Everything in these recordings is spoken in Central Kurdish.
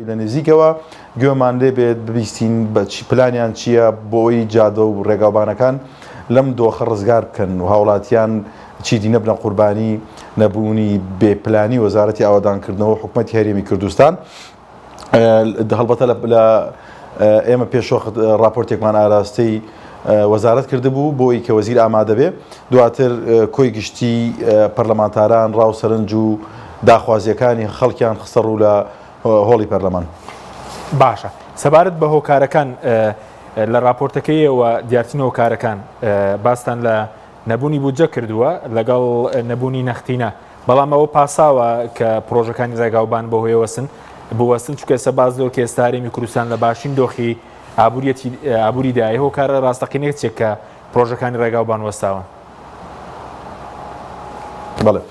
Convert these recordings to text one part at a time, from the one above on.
لە نزیکەوە گوێمان لێ بێت ببیستین بە پلانیان چییە بۆی جادە و ڕێگاوبانەکان لەم دۆخە ڕزگار بکەن و هاوڵاتیان چیدی نەبنە قوربانی نەبوونی بێپلانی وەزارەتی ئاوادانکردنەوە حکوومەتی هەرێمی کوردستان. هەڵبەتە لە ئێمە پێشۆخت راپۆرتێکمان ئاراستەی وەزارەت کردبوو بۆی کە وەزیر ئامادە بێ، دواتر کۆی گشتی پەرلەمانتاران ڕاوسەرنج و داخوازیەکانی خەڵکیان خستە ڕوو لە هۆڵی پەرلەمان. باشە، سەبارەت بە هۆکارەکان لە راپۆرتەکەیەوە دیارچینە هۆکارەکان باستان لە نەبوونی بودجە کردووە لەگەڵ نەبوونی نەختینە، بەڵام ئەوە پاساوە کە پرۆژەکانی ڕێگاوبان بەهۆی وەسن بوەستن چکە ئێستا باز لەوە کە ئێستا هەرێمی کوردستان لە باشین دۆخی ئابووری دایە هۆکارە ڕاستەقینەیە چێک کە پرۆژەکانی ڕێگاوبان وەستاوە. بەڵێ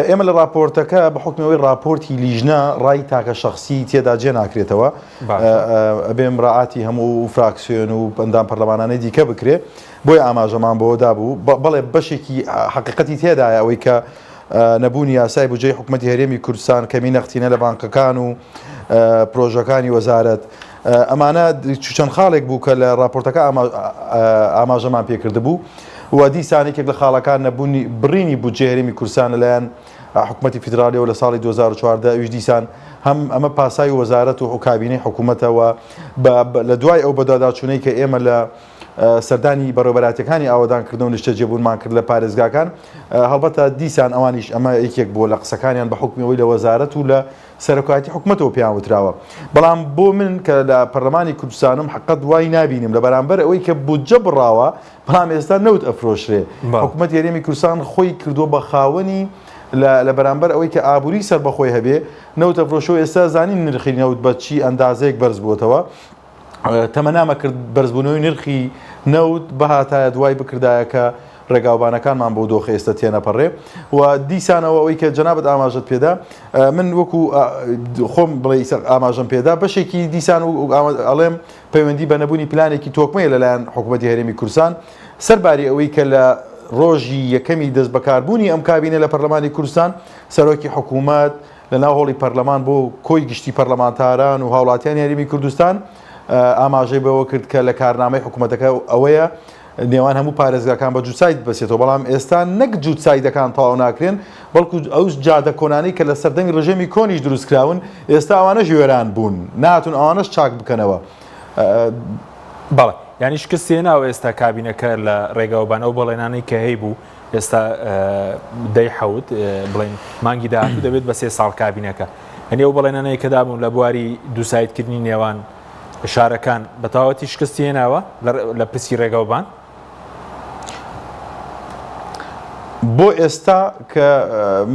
ئێمە لە راپۆرتەکە بە حکمەوەی راپۆرتی لیژنە ڕای تاکە شخصی تێدا جێ ناکرێتەوە، ئەبێ مراعاتی هەموو فراکسیۆن و ئەندام پەرلەمانانەی دیکە بکرێ، بۆی ئاماژەمان بەوەدا بوو. بەڵێ بەشێکی حەقیقەتی تێدایە ئەوەی کە نەبوونی یاسای بودجەی حکوومەتی هەرێمی کوردستان کەمی نەختینە لە بانکەکان و پرۆژەکانی وەزارەت ئەمانە چەند خاڵێک بوو کە لە راپۆرتەکە ئاماژەمان پێکرد بوو و دیسانێکێک لە خاڵەکان نەبوونی بڕینی بودجێ هەرێمی کوردستان لەلایەن حکوومەتی فیدرالیەوە لە ساڵی 2014 ویش دیسان هەم ئەمە پاسای وەزارەت و کابینەی حکوومەتەوە لە دوای ئەو بەداداچوونەی کە ئێمە لە سەردانی بەڕێوەبەراتەکانی ئاوادانکردن و نیشتە جێبوونمان کرد لە پارێزگاکان، هەڵبەتە دیسان ئەوانیش ئەمە یەکێک بۆ لە قسەکانیان بە حکومیەوەی لە وەزارەت و لە سەرۆکاتی حکوومەتەوە پێیان وتراوە. بەڵام بۆ من کە لە پەرلەمانی کوردستانم حقیقەت دوای نابینیم لە بەرامبەر ئەوەی کە بودجە بڕاوە بەڵام ئێستا نەوت ئەفرۆشرێ. حکوومەتی هەرێمی کوردستان خۆی کردووە بە خاوەنی لە بەرامبەر ئەوەی کە ئابووری سەر بەخۆی هەبێ نەوت ئەفرۆشەوە ئێستا زانین نرخی نەوت بە چی ئەندازەیەک بەرز بووتەوە، تەمەنامە کرد بەرزبوونەوەی نرخی نەوت بەهاتایە دوای بکردایە کە ڕێگاوبانەکانمان بۆ دۆخە ئێستا تێنەپەڕێ و دیسانەوە ئەوەی کە جەنابەت ئاماژەت پێدا من وەکو خۆم بڵێ ئاماژەم پێدا بەشێکی دیسان و ئەڵێم پەیوەندی بە نەبوونی پلانێکی تۆکمەیە لەلایەن حکوومەتی هەرێمی کوردستان سەرباری ئەوەی کە لە ڕۆژی یەکەمی دەست بەکاربوونی ئەم کابینە لە پەرلەمانی کوردستان سەرۆکی حکوومەت لە ناو هۆڵی پەرلەمان بۆ کۆی گشتی پەرلەمانتاران و هاوڵاتیانی هەرێمی کوردستان ئاماژەی بەوە کرد کە لە کارنامەی حکوومەتەکە ئەوەیە نێوان هەموو پارێزگاکان بە جووتسایت بەسێتەوە، بەڵام ئێستا نەک جووتسایدەکان تەواو ناکرێن بەڵکو ئەو جادە کۆنانەی کە لە سەردەمی ڕژێمی کۆنیش دروستکراون ئێستا ئەوانەش وێران بوون ناتون ئەوانەش چاک بکەنەوە. بەڵێ یعنی شکست هێناوە ئێستا کابینەکە لە ڕێگاوبان ئەو بەڵێنانەی کە هەی بوو ئێستا دەی حەوت بڵێن مانگی داهاتوو دەبێت بە 3 ساڵ کابینەکە، هەنێ ئەو بەڵێنانەی کە دابوون لە بواری دووسایدکردنی نێوان شارەکان بە تاوەتی شکستی هێناوە لە پرسی ڕێگاوبان. بۆ ئێستا کە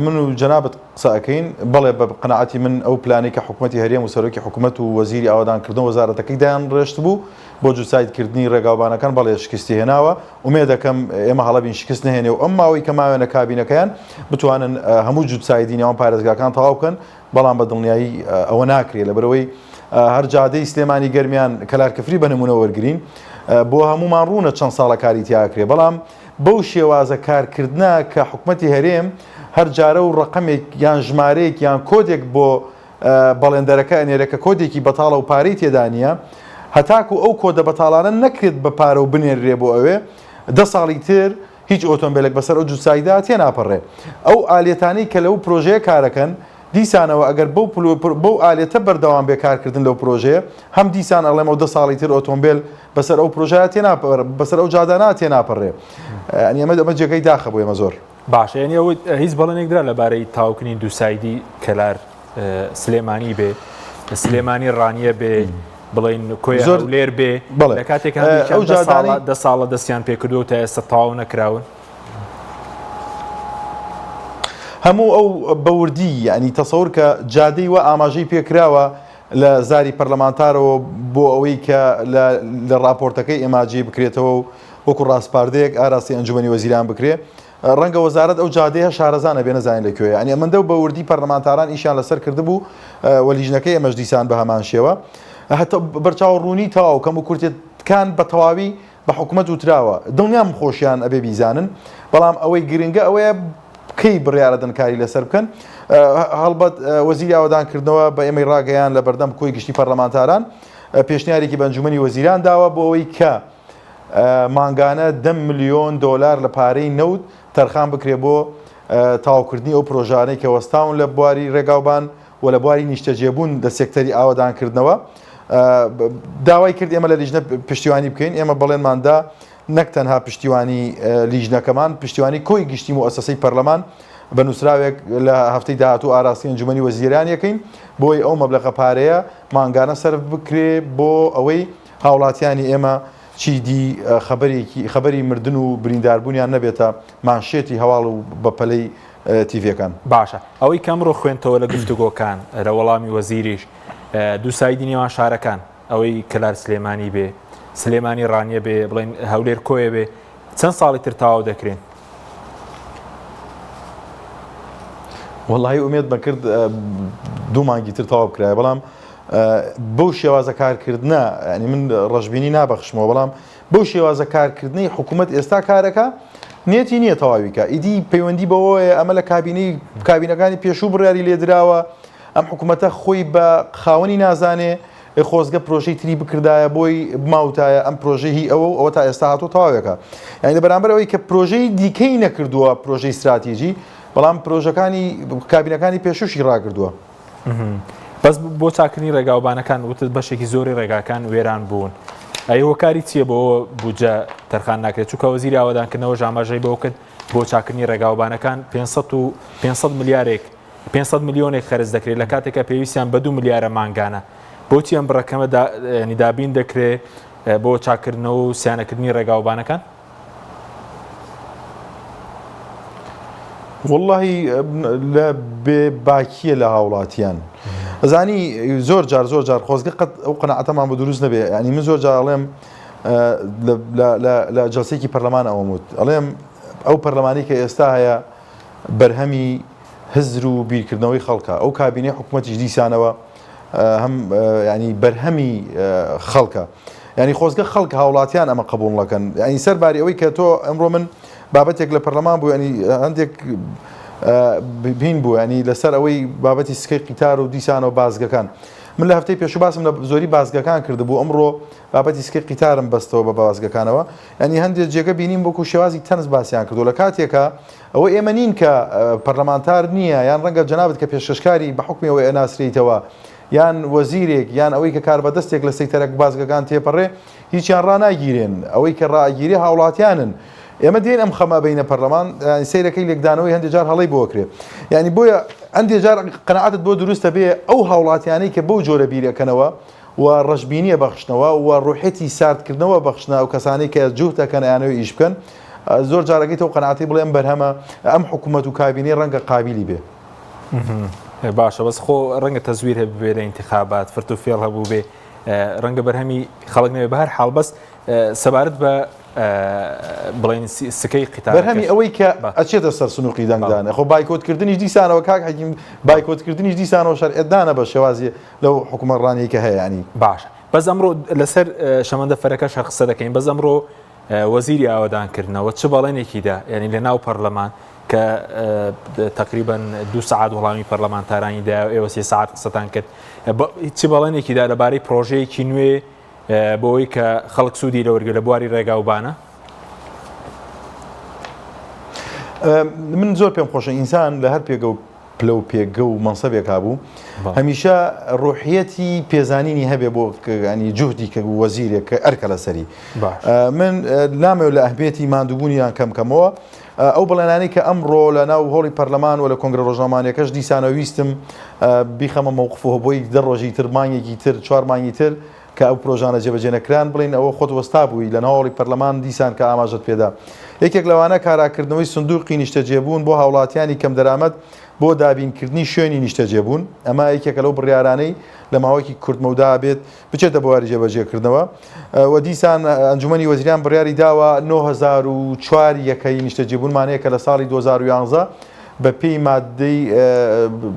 من و جەنابەت قسەکەین بەڵێ بە قەناعەتی من ئەو پلانەی کە حکوومەتی هەرێم و سەرۆکی حکوومەت و وەزیری ئاوادانکردن وەزارەتەکەی دایان ڕێشت بوو بۆ جووتسایدکردنی ڕێگاوبانەکان بەڵێ شکستی هێناوە، ومێ دەکەم ئێمە هەڵەبین شکست نهێنێ و ئەم ماوەی کە ماوێنە کابینەکەیان بتوانن هەموو جووتسایدی نێوان پارێزگاکان تەواو بکەن، بەڵام بە دڵنیایی ئەوە ناکرێت لەبەرەوەی هەر جادەی سلێمانی گەرمیان کەلارکەفری بە نمونە وەرگرین بۆ هەمومان ڕوونە چەند ساڵە کاری تیاکرێ، بەڵام بەو شێوازە کارکردنە کە حکوومەتی هەرێم هەر جارە و ڕقەمێک یان ژمارەیەک یان کۆدێک بۆ بەڵێندەرەکە ئەنێرەکە کۆدێکی بەتاڵە و پارەی تێدا نیە، هەتاکو ئەو کۆدە بەتاڵانە نەکرێت بە پارە و بنێرێ بۆ ئەوێ 10 ساڵی تر هیچ ئۆتۆمبیلێک بەسەر ئەو جووتسایدا تێناپەڕێ. ئەو ئالێتانەی کە لەو پرۆژەیە کارەکەن دیسانەوە ئەگەر بەو ئالێتە بەردەوام بێکارکردن لەو پرۆژەیە هەم دیسان ئەڵێم ئەو 10 ساڵی تر ئۆتۆمبیل بەسەر ئەو پرۆژەیە بەسەر ئەو جادانە تێناپەڕێ. ئەمە جێگەی داخە بۆ ئێمە زۆر باشە، یعنی ئەوە هیچ بەڵێنێکدرا لەبارەی تاوکنی دووسایدی کەلار سلێمانی بێ سلێمانی ڕانیە بێ بڵین کۆی لێر بێ لە کاتێک ئەو 10 ساڵە دەستیان پێکردو تا ئێستا تەواو نەکراون هەموو ئەو بەوردی ینی تەسەور کە جادەی وە ئاماژەی پێکراوە لە زاری پەرلەمانتارەوە بۆ ئەوەی کە لە راپۆرتەکەی ئێماجێ بکرێتەوە و وەکو ڕاستپاردەیەک ئاراستی ئەنجومەنی وەزیران بکرێ، ڕەنگە وەزارەت ئەو جادەیە شارەزانە بێ نەزانین لەکوێیە، ئەنی ئەمەندە و بەوردی پەرلەمانتاران ئیشان لەسەر کردبوو و لیژنەکەی ئەمەش دیسان بە هەمان شێوە هەتا بەرچاوڕوونی تەواو کەم و کورتێکان بە تەواوی بە حکوومەت وتراوە دڵنیام خۆشیان ئەبێ بیزانن، بەڵام ئەوەی گرنگە ئەوەیە کەی بڕیارە دەنکاری لەسەر بکەن هەڵبەت وەزیری ئاوادانکردنەوە بە ئێمەی ڕاگەیان لە بەردەم کۆی گشتی پەرلەمانتاران پێشنیارێکی بە ئەنجومەنی وەزیران داوە بۆ ئەوەی کە مانگانە 10 ملیۆن دۆلار لە پارەی نەوت تەرخان بکرێ بۆ تاواکردنی ئەو پرۆژانەی کە وەستاون لە بواری ڕێگاوبان و لە بواری نیشتەجێبوون لە سێکتەری ئاوادانکردنەوە. داوای کرد ئێمە لە لیژنە پشتیوانی بکەین، ئێمە بەڵێنماندا نەک تەنها پشتیوانی لیژنەکەمان، پشتیوانی کۆی گشتی مؤسسەی پەرلەمان بە نووسراوێک لە هەفتەی داهاتوو ئاراستی ئەنجومەنی وەزیران یەکەین بۆی ئەو مەبلەغە پارەیە مانگانە سەرف بکرێ بۆ ئەوەی هاوڵاتیانی ئێمە چیدی خەبەری مردن و برینداربوونیان نەبێتە مانشێتی هەواڵ و بەپەلەی تیڤەکان. باشە ئەوەی کەمڕۆ خوێنتەوە لە گفتوگۆکان لە وەڵامی وەزیریش دووسایدی نێوان شارەکان ئەوەی کەلار سلێمانی بێ سلێمانی ڕانیە بێ بڵێن هەولێر کۆیە بێ چەند ساڵی تر تەواو دەکرێن؟ وەڵاهی ئومێد بەکرد 2 مانگی تر تەواو بکرایە، بەڵام بەو شێوازە کارکردنە ینی من ڕەشببینی نابەخشمەوە، بەڵام بەو شێوازە کارکردنی حکوومەت ئێستا کارەکە نێتی نییە تەواویکە ئیدی پەیوەندی بەوەیە ئەمە لە کابینەکانی پێشوو بڕیاری لێدراوە ئەم حکوومەتە خۆی بە خاوەنی نازانێ خۆزگە پرۆژەی تری بکردایە بۆی بماوتایە ئەم پرۆژەی ئەوە تا ئێستا هاتۆ تەواوێکە، یعنی لە بەرامبەر ئەوەی کە پرۆژەی دیکەی نەکردووە پرۆژەی استراتیژی، بەڵام پرۆژەکانی کابینەکانی پێشوشی ڕاکردووە. بەس بۆ چاکردنی ڕێگاوبانەکان وتت بەشێکی زۆری ڕێگاکان وێران بوون، ئەی هۆکاری چییە بۆ بودجە تەرخان ناکرێت؟ چونکە وەزیری ئاوادانکردنەوە ژاماژەی بەوە کرد بۆ چاکردنی ڕێگاوبانەکان 500 ملیارێک 500 ملیۆنێک خەرج دەکرێت لە کاتێکە پێویستیان بە 2 ملیارە مانگانە. بۆچی ئەم بڕەکەمە دابین دەکرێت بۆ چاکردنەوە و سیانەکردنی ڕێگاوبانەکان؟ واللهی لە بێباکیە لە هاوڵاتیان ئەزانی زۆر جار خۆزگە قەت ئەو قەناعەتەمان بە دروست نەبێ، ینی من زۆر جار ئەڵێم لە جەلسەیەکی پەرلەمان ئەوەموت ئەڵێم ئەو پەرلەمانی کە ئێستا هەیە بەرهەمی هزر و بیرکردنەوەی خەڵکە، ئەو کابینەی حکوومەتیش دیسانەوە هەم ینی بەرهەمی خەڵکە، ینی خۆزگە خەڵک هاوڵاتیان ئەمە قبوڵەکەن، ینی سەرباری ئەوەی کە تۆ ئەمڕۆ من بابەتێک لە پەرلەمان بوو ینی هەندێک بین بوو ینی لەسەر ئەوەی بابەتی سکەی قیتار و دیسانەوە بازگەکان، من لە هەفتەی پێشوو باسم لە زۆری بازگەکان کردبوو، ئەمڕۆ بابەتی سکەی قیتارم بەستەوە بە بازگەکانەوە، ینی هەندێک جێگە بینیم بۆکو شێوازی تەنز باسییان کردو لە کاتێکە ئەوە ئێمە نین کە پەرلەمانتار نییە یان ڕەنگە جەنابەت کە پێشکەشکاری بە حکمیەوەی ئەناسرێتەوە یان وەزیرێک یان ئەوەی کە کار بەدەستێک لە سەیتەرەک بازگەکان تێپەڕێ هیچیان ڕناگیرێن، ئەوەی کە ڕاگیری هاوڵاتیانن. ئێمە دێن ئەم خەمە بینە پەرلەمان سیرەکەی لێکدانەوەی هەندێک جار هەڵی بۆکرێ، ینی بۆیە هەندێک جار قەنەعەتت بۆ دروستە بێ ئەو هاوڵاتیانەی کە بەو جۆرە بیرەکەنەوە و ڕەشببینیە بەخشنەوە و ڕوحەتی ساردکردنەوە بەخشنە ئەو کەسانەی کە جووتەکەن یانەوەی ئیش بکەن، زۆر جارەکەی تەو قەنەعەتی بڵێم بەرهەمە ئەم حکوومەت و کابینەی ڕەنگە قابلی بێ. باشە بەس خۆ ڕەنگە تەزویر هەبێ لە ئینتیخابات فرت و فێڵ هەبوو بێ ڕەنگە بەرهەمی خەڵک نەوێ بە هەر حاڵ بەس سەبارەت بە بڵێن سکەی قیتار بەرهەمی ئەوەی کە ئەچێتە سەر سنووقی دەنگدانە خۆ بایکۆتکردنیش دیسانەوە کاک حەکیم بایکۆتکردنیش دیسانەوە شەرعێدانە بە شێوازی لەو حکوومەتڕانەیە کە هەیە ینی باشە. بەس ئەمڕۆ لەسەر شەمەندە فەرەکەش قسە دەکەین، بەس ئەمڕۆ وەزیری ئاوادانکردنەوە چ بەڵێنێکیدا ینی لە ناو پەرلەمان کە تقریبا 2 سعات وەڵامی پەرلەمانتارانیدا ئێوە 3 سعات قسەتان کرد، چی بەڵێنێکیدا لەبارەی پرۆژەیەکی نوێ بۆەوەی کە خەڵک سوودی لەوەرگێ لە بواری ڕێگاوبانە؟ من زۆر پێم خۆشە ئینسان لە هەر پێگە و پلە و پێگە و مەنسەبێک هابوو هەمیشە ڕوحیەتی پێزانینی هەبێ بۆ ینی جوهدی کە وەزیرێک کە ئەرکە لەسەری. من نامەوێت لە ئەهمیەتی ماندووبوونیان کەمکەمەوە ئەو بەڵێنانی کە ئەمڕۆ لە ناو هۆڵی پەرلەمان و لە کۆنگرە ڕۆژنامانیەکەش دیسانە ویستم بیخەمە مووقفەوە بۆی 10 ڕۆژی تر مانگێکی تر 4 مانگی تر کە ئەو پرۆژانە جێبەجێ نەکران بڵین ئەوە خۆت وەستا بووی لە ناوەڵی پەرلەمان دیسان کە ئاماژەت پێدا. یەکێک لەوانە کاراکردنەوەی سندوقی نیشتەجێبوون بۆ هاوڵاتیانی کەم دەرامەت بۆ دابینکردنی شوێنی نیشتەجێبوون، ئەمە یەکێکە لەو بڕیارانەی لە ماوەیەکی کورتمەودا بێت بچێتە بۆواری جێبەجێکردنەوە و دیسان ئەنجومەنی وەزیران بڕیاری داوە 9004 یەکەی نیشتەجێبوونمانەیە کە لە ساڵی 2011 بە پێی مادەی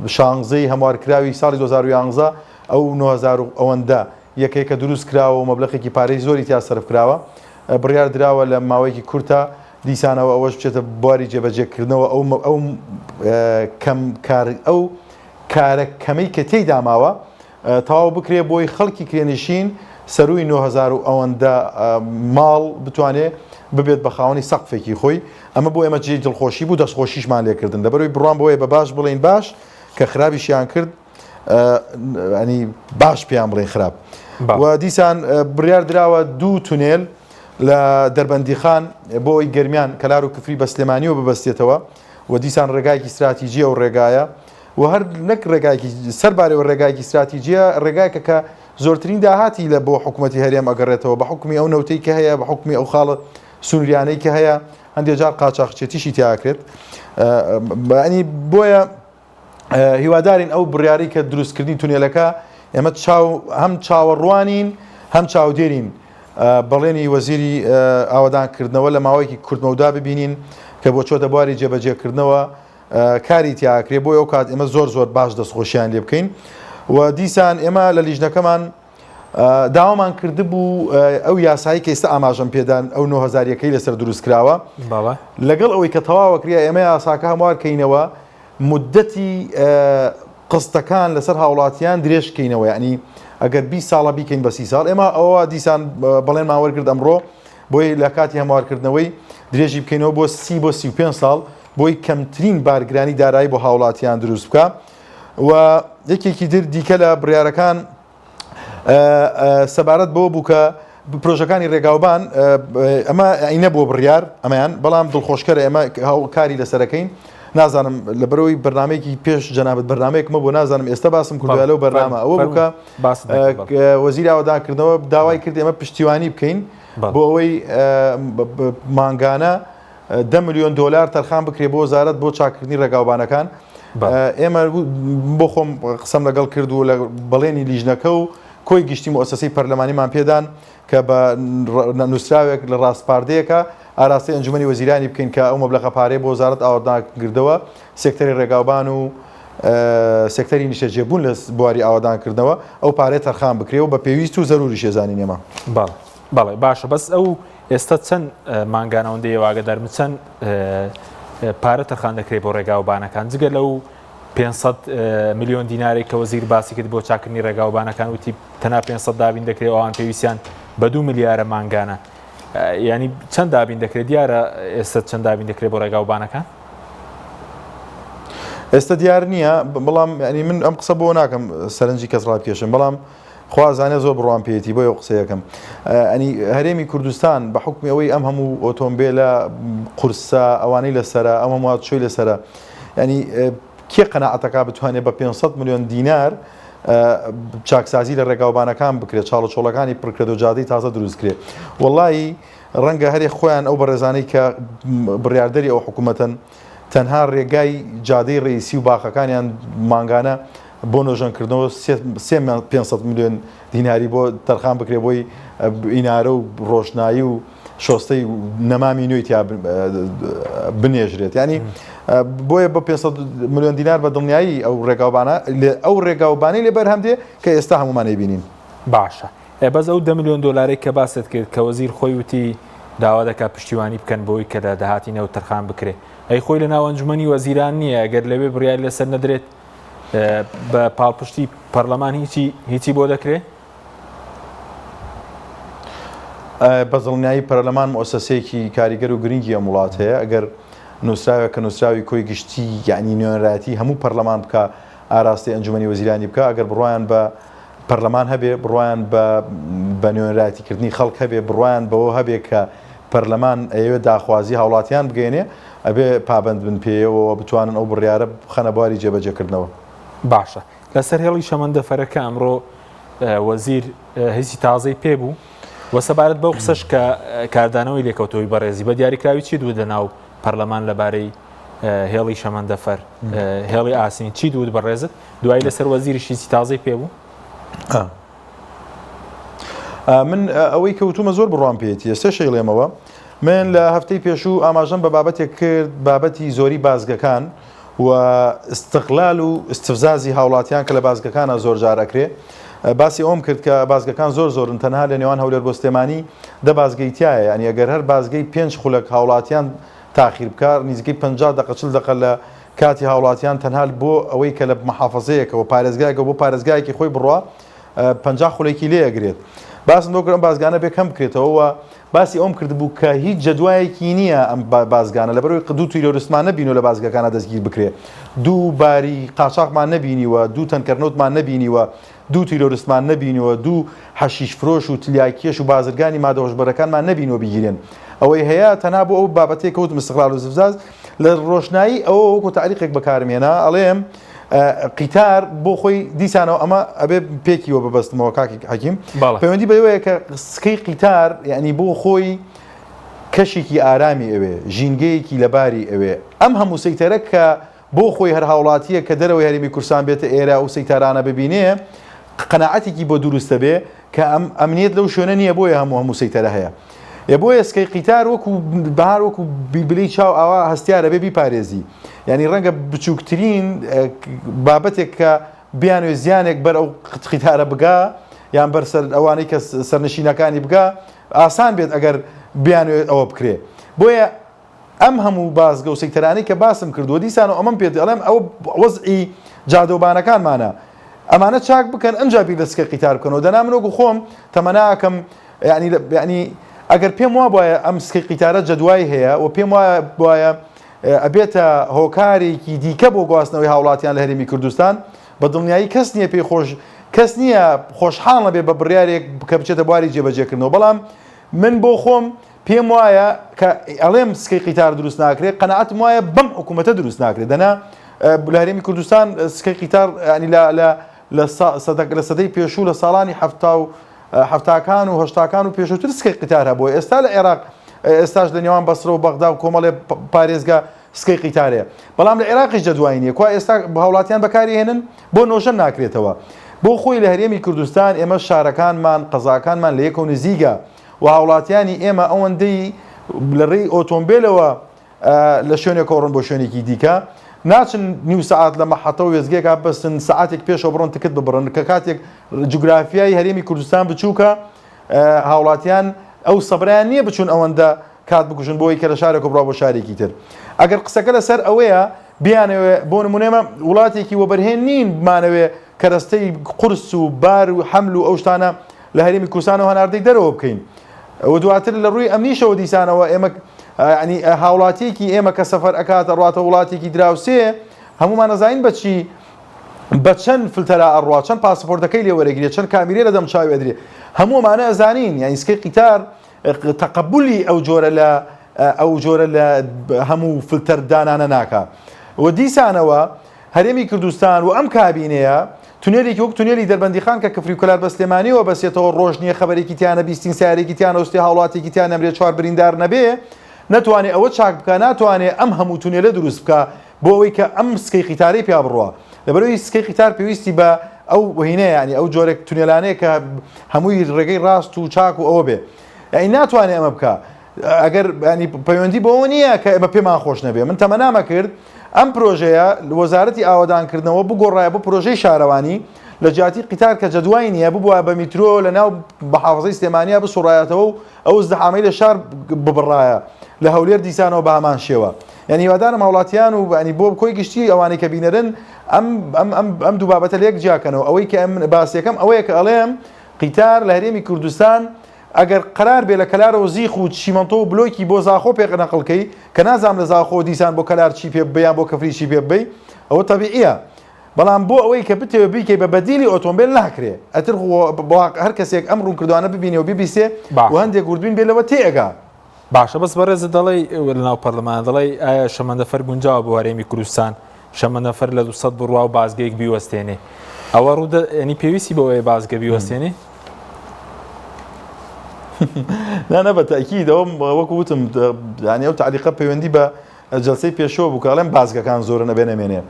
16 هەموارکراوی ساڵی 2011 ئەو 9000 ئەوەندە یەکەی کە دروست کراوە و مەبلەغێکی پارەی زۆری تیا سەرف کراوە بڕیار دراوە لە ماوەیەکی کورتە دیسانەوە ئەوەش بچێتە بواری جێبەجێکردنەوە ئەو کارە کەمەی کە تێیدا ماوە تەواو بکرێ بۆی خەڵکی کرێنشین سەروی 9000 و ئەوەندە ماڵ بتوانێت ببێت بە خاوەنی سەقفێکی خۆی ئەمە بۆ ئێمە جێ دڵخۆشی بوو دەستخۆشیشمان لێکردن لەبەرەوەی بڕوان بۆیە بە باش بڵێن باش کە خراپیشیان کرد ئەنی باش پێیان بڵێن خراپ و دیسان بڕیار دراوە 2 تونێل لە دەربەندیخان بۆ ئەوی گەرمیان کەلار و کفری بە سلێمانیەوە ببەستێتەوە و دیسان ڕێگایکی استراتیژیە و ڕێگایە و هەر نەک ڕێگایکی سەربارەوە ڕێگایکی استراتیژیە ڕێگایکە کە زۆرترین داهاتی لە بۆ حکوومەتی هەرێم ئەگەڕێتەوە بە حکومی ئەو نەوتەی کە هەیە بە حکومی ئەو خاڵە سنووریانەی کە هەیە هەندێک جار قاچاقچێتیشی تیاکرێت ئەنی بۆیە هیوادارین ئەو بڕیاری کە دروستکردنی تونێلەکە ئێمە هەم چاوەڕوانین هەم چاودێرین بەڵێنی وەزیری ئاوادانکردنەوە لە ماوەیەکی کورتمەودا ببینین کە بۆ چۆتە بواری جێبەجێکردنەوە کاری تیاکرێ بۆی ئەو کات ئێمە زۆر باش دەستخۆشیان لێ بکەین و دیسان ئێمە لە لیژنەکەمان داوامان کرده بوو ئەو یاسایی کە ئێستا ئاماژەم پێدان ئەو 9000ەکەی لەسەر دروستکراوە لەگەڵ ئەوەی کە تەواوەکریا ئێمە یاساکە هەموارکەینەوە مدەتی قستەکان لەسەر هاوڵاتیان درێژکەینەوە یعنی ئەگەر 20 ساڵە بیکەین بە 30 ساڵ ئێمە ئەوە دیسان بەڵێنمان وەرگرت ئەمڕۆ بۆی لە کاتی هەموارکردنەوەی درێژی بکەینەوە بۆ 30 بۆ 35 ساڵ بۆی کەمترین بارگرانی دارایی بۆ هاوڵاتیان دروست بکە و یەکێکی دیکە لە بڕیارەکان سەبارەت بۆ بوو کە پرۆژەکانی ڕێگاوبان ئەمە ئەینە بۆ بڕیار ئەمەیان بەڵام دڵخۆشکەرە ئێمە کاری لەسەرەکەین نازانم لە بەرەوەی بەرنمەیەکی پێش جەنابەت بەرنمەیەکمە بۆ نازانم ئێستا باسم کردووە لەو بەرنامە ئەوە بووکە وەزیری ئاوادانکردنەوە داوای کرد ئێمە پشتیوانی بکەین بۆ ئەوەی مانگانە 10 ملیۆن دلار تەرخان بکرێ بۆ وەزارەت بۆ چاکردنی ڕێگاوبانەکان ئێمە بۆ خۆم قسەم لەگەڵ کرد و لە بەڵێنی لیژنەکە و کۆی گشتی مؤسسەی پەرلەمانیمان پێدان کە بە نووسراوێک لە ڕاستپاردەیەکە ئاراستی ئەنجومەنی وەزیرانی بکەین کە ئەو مەبلەغە پارەی بۆ وەزارەت ئاوادانکردنەوە سێکتەری ڕێگاوبان و سێکتەری نیشتەجێبوون لە بواری ئاوادانکردنەوە ئەو پارەی تەرخان بکرێ و بە پێویست و زەروری شێزانین ئێمە بەڵێ باشە بەس ئەو ئێستا چەند مانگانەوەندەیە واگەدارم چەند پارە تەرخان دەکرێت بۆ ڕێگاوبانەکان جگە لەو 500 میلیۆن دینارێک کە وەزیر باسی کرد بۆ چاکردنی ڕێگاوبانەکان وتی تەنها 500 دابین دەکرێت ئەوان پێویستیان بە 2 میلیارە مانگانە ینی چەند دابین دەکرێت دیارە ئێستا چەند دابین دەکرێت بۆ ڕێگاوبانەکان ئێستا دیار نییە بەڵام ینی من ئەم قسە بۆ ناکەم سەرنجی کەس ڕابکێشم بەڵام خوازانێ زۆر بڕوان پێێتی بۆ قسەیەکەم ئەنی هەرێمی کوردستان بە حکمی ئەوەی ئەم هەموو ئۆتۆمبیلە قورسە ئەوانەی لەسرە ئەم هەموو چۆی لەسرە ینی کێ قەناعەتەکە بتوانێت بە 500 میلیۆن دینار چاکسازی لە ڕێگاوبانەکان بکرێت چاڵە چۆڵەکانی پڕکرێت و جادەی تازە دروستکرێت وەڵی ڕەنگە هەرێ خۆیان ئەو بەڕێزانەی کە بڕیاردەری ئەو حکوومەتەن تەنها ڕێگای جادەی ڕێیسی و باخەکانیان مانگانە بۆ نۆژەنکردنەوە 500 میلیۆن دیناری بۆ تەرخان بکرێ بۆی ئینارە و ڕۆشنایی و شۆستەی نەمامی نوێی تیا بنێژرێت ینی بۆیە بە 500 میلیۆن دینار بە دڵنیایی ئەو ڕێگاوبانەی لێ بەرهەمدێ کە ئێستا هەمومانەی بینین باشە بەس ئەو 10 میلیۆن دلاری کە باست کرد کە وەزیر خۆی وتی داوا دەکا پشتیوانی بکەن بۆی کە لە داهاتینەوە تەرخان بکرێ ئەی خۆی لە ناو ئەنجومەنی وەزیران نییە ئەگەر لەوێ بڕیار لەسەر نەدرێت بە پاڵپشتی پەرلەمان هیچی بۆ دەکرێت بە دڵنیایی پەرلەمان مؤسسەیەکی کاریگەر و گرنگی ئەم وڵات هەیە ئەگەر نووسراوێک کە نووسراوی کۆی گشتی یعنی نوێنەرایەتی هەموو پەرلەمان بکە ئاراستی ئەنجومەنی وەزیرانی بکە ئەگەر بڕوایان بە پەرلەمان هەبێ بڕوایان بە نوێنەرایەتیکردنی خەڵک هەبێ بڕوایان بەوە هەبێ کە پەرلەمان ئەوێ داخوازی هاوڵاتیان بگەێنێ ئەبێ پابند بن پێیەوە بتوانن ئەو بڕیارە بخەنە بواری جێبەجێکردنەوە باشە لەسەر هێڵی شەمەندەفەرەکە ئەمڕۆ وەزیر هیچی تازەی پێبوو وە سەبارەت بەو قسەش کە کاردانەوەی لێکەوتەوەی بەڕێزی بە دیاریکراوی چی دوو لەناو پەرلەمان لەبارەی هێڵی شەمەندەفەر هێڵی ئاسینی چی دوود بەڕێزت دوای لەسەر وەزیریش هیچی تازەی پێبوو من ئەوەی کەوتومە زۆر بڕوان پێێتی ئێستا شەیڵێمەوە من لە هەفتەی پێشوو ئاماژەم بە بابەتێک کرد بابەتی زۆری بازگەکان و استقلال و استفزازی هاوڵاتیان کە لە بازگەکانە زۆر جارەکرێ باسی ئەوم کرد کە بازگەکان زۆرن تەنها لە نێوان هەولێر بۆ سلێمانی دە بازگەیتیایە، ینی ئەگەر هەر بازگەی 5 خولەک هاوڵاتیان تاخیر بکار نزیکەی 50 دقه 40 دقه لە کاتی هاوڵاتیان تەنها بۆ ئەوەی کە لە محافەزەیەکەوە پارێزگایەکە بۆ پارێزگایەکی خۆی بڕوا 50 خولێکی لێەگرێت. باسم دۆ کردم بازگانە بێ کەم بکرێتەوە. باسی ئەوم کرد بوو کە هیچ جەدوایەکی نییە ئەم بازگانە لەبەرەوەی دوو تیرۆریستمان نەبینەوە لە بازگەکانە دەستگیر بکرێ، دوو باری قاچاقمان نەبینیوە، دوو تەنکەرنەوتمان نەبینیوە، دوو تیرۆریستمان نەبینیوە، دوو حەشیش فرۆش و تلیاکێش و بازرگانی مادەهۆشبەرەکانمان نەبینەوە بیگیرێن. ئەوەی هەیە تەنها بۆ ئەو بابەتێک کەوت مستقلال و زفزاز لە ڕۆشنایی ئەوە وەکو تاریخێک بەکارمێنا ئەڵێم قیتار بۆ خۆی دیسانەوە ئەمە ئەبێ پێکیوە ببەستمەوە کاکی حەکیم پەیوەندی بەوەیە کە سکەی قیتار یعنی بۆ خۆی کەشێکی ئارامی ئەوێ ژینگەیەکی لەباری ئەوێ ئەم هەموو سەیتەرە کە بۆ خۆی هەر هاوڵاتیە کە دەرەوەی هەرێمی کوردستان بێتە ئێرە و سەیتارانە ببینێ قەناعەتێکی بۆ دروستە بێ کە ئەمنیەت لەو شوێنە نییە بۆیە هەموو سەیتەرە هەیە. بۆیە سکەی قیتار وەکو بەهار وەکو بیبلی چاو ئاوا هەستیارە بێ بیپارێزی، ینی ڕەنگە بچووکترین بابەتێک کە بیانوێ زیانێک بەر ئەو قیتارە بگا یان بەر ئەوانەی کە سەرنشینەکانی بگا ئاسان بێت ئەگەر بیانوێت ئەوە بکرێ. بۆیە ئەم هەموو بازگە و سەیتەرانی کە باسم کردووە دیسانەوە ئەمەم پێ ئەڵێم ئەو وەزعی جادۆبانەکانمانە ئەمانە چاک بکەن ئەنجابی لە سکەی قیتار بکەنەوە. دەنا من وەکو خۆم تەمەناکەم ینی ئەگەر پێم وایە ئەم سکەی قیتارە جەدوای هەیە و پێم وایە ئەبێتە هۆکارێکی دیکە بۆ گواستنەوەی هاوڵاتیان لە هەرێمی کوردستان بە دڵنیایی کەس نییە پێی کەس نییە خۆشحاڵە بێ بە بڕیارێک کە بچێتە بواری جێبەجێکردنەوە. بەڵام من بۆ خۆم پێم وایە کە ئەڵێم سکەی قیتار دروست ناکرێت قەناعەتم وایە بەم حکوومەتە دروست ناکرێت. دەنا لە هەرێمی کوردستان سکەی قیتار ینی لە سەدەی پێشوو لە ساڵانی هەفتاکان و هەشتاکان و پێشووتر سکەی قیتار هەبووە. ئێستا لە عێراق ئێستاش لە نێوان بەسرە و بەغدا و کۆمەڵێ پارێزگا سکەی قیتارەیە، بەڵام لە عێراقیش جەدوای نییە. کوا ئێستا هاوڵاتیان بەکاری هێنن بۆ نۆژەن ناکرێتەوە. بۆ خۆی لە هەرێمی کوردستان ئێمە شارەکانمان قەزاکانمان لە یەک و نزیگە و هاوڵاتیانی ئێمە ئەوەندەی لە ڕێی ئۆتۆمبیلەوە لە شوێنێک کۆڕن بۆ شوێنێکی دیکە ناچن نیو سعات لە مەحەتە و وێزگێکا بەستن سعاتێک پێشەوە بڕۆن تکت ببڕن کە کاتێک جوگرافیای هەرێمی کوردستان بچووکە هاوڵاتیان ئەو سەبرایان نییە بچون ئەوەندە کات بکوژن بۆی کە لە شارێک بڕا بۆ شارێکی تر. ئەگەر قسەکە لەسەر ئەوەیە بیانەوێ بۆ نمونێمە وڵاتێکی وەبەرهێن نین بمانەوێ کەرەستەی قورس و بار و حەمل و ئەو شتانە لە هەرێمی کوردستانەوە هەناردەی دەرەوە بکەین. ئەوە دواتر لە ڕووی ئەمنیشەوە دیسانەوە ئێمە ینی هاوڵاتیەکی ئێمە کە سەفەر ئەکاتە ڕاتە وڵاتێکی دراوسێ هەمومان نەزانین بەچی بە چەند فلتەرا ئەڕوا چەند پاسپۆرتەکەی لێ وەرەگرێت چەند کامیرێ لە دەم چاوی ئەدرێ هەموومانە ئەزانین یانی سکەی قیتار تەقەبولی ئەو جۆرە لە هەموو فلتەر دانانە ناکە. و دیسانەوە هەرێمی کوردستان و ئەم کابینەیە تونێلێکی وەک تونێلی دەربەندیخان کە کفری و کەلار بە سلێمانیەوە بەسێتەوە ڕۆژ نییە خەبەرێکی تیانە بیستین سیارێکی تیانە وستی هاوڵاتێکی تیان ئەمرێت چوار بریندار نەبێ نەتوانێت ئەوە چاک بکە ناتوانێت ئەم هەموو تونێلە دروست بکە بۆ ئەوەی کە ئەم سکەی قیتارەی پیا بڕوە. لەبەرەوەی سکەی قیتار پێویستی بە ئەو هینەیە ینی ئەو جۆرێک تونێلانەیە کە هەمووی ڕێگەی ڕاست و چاک و ئەوە بێ یعنی ناتوانێت ئەمە بکە ئەگەر ینی پەیوەندی بەوە نییە کە ئێمە پێمان خۆش نەبێ. من تەمەنامە کرد ئەم پرۆژەیە وەزارەتی ئاوادانکردنەوە بگۆڕایە بۆ پرۆژەی شارەوانی لە جیاتی قیتار کە جەدوای نییە ببووە بە میترۆ لە ناو بەحافەزەی سلێمانیا بسوڕایەتەوە و ئەو زدەحامەی لە شار ببڕایە لە هەولێر دیسانەوە بە هەمان شێوە. یعنی هیوادارم هاوڵاتیان و ینی بۆ کۆی گشتی ئەوانەی کە بینەرن ئەم دوو بابەتە لەیەک جیاکەنەوە. ئەوەی کە ئەم باسیەکەم ئەوەیە کە ئەڵێم قیتار لە هەرێمی کوردستان ئەگەر قرار بێ لە کەلارەوە زیخ و چیمەنتۆ و بلۆکی بۆ زاخۆ پێقنەقڵکەی کە نازام لە زاخۆ دیسان بۆ کەلار چی پێ بەیان بۆ کەفری چی پێ ببەی ئەوە تەبیعیە. بەڵام بۆ ئەوەی کە بتێ بیکەی بە بەدیلی ئۆتۆمبیل ناکرێ ئەتر هەر کەسێک ئەم ڕوونکردوانە ببینێ و بیبیسێ و هەندێک گوردبین بێ لەوە تێگا باشە. بەس بەڕێز دەڵی لە ناو پەرلەمان دەڵی ئایا شەمەندەفەر گونجاوە بۆ هەرێمی کوردستان شەمەندەفەر لە 200 بڕوا و بازگەیەک بیوەستێنێ ئەوە ڕوو ینی پێویستی بەوەیە بازگە بیوەستێنێ؟ نانە بە تاکیدەوە وەکو وتم ینی ئەو تعلیقە پەیوەندی بە جەلسەی پێشەوە بوو کە ئەڵێم بازگەکان زۆرە نەبێنەمێنێ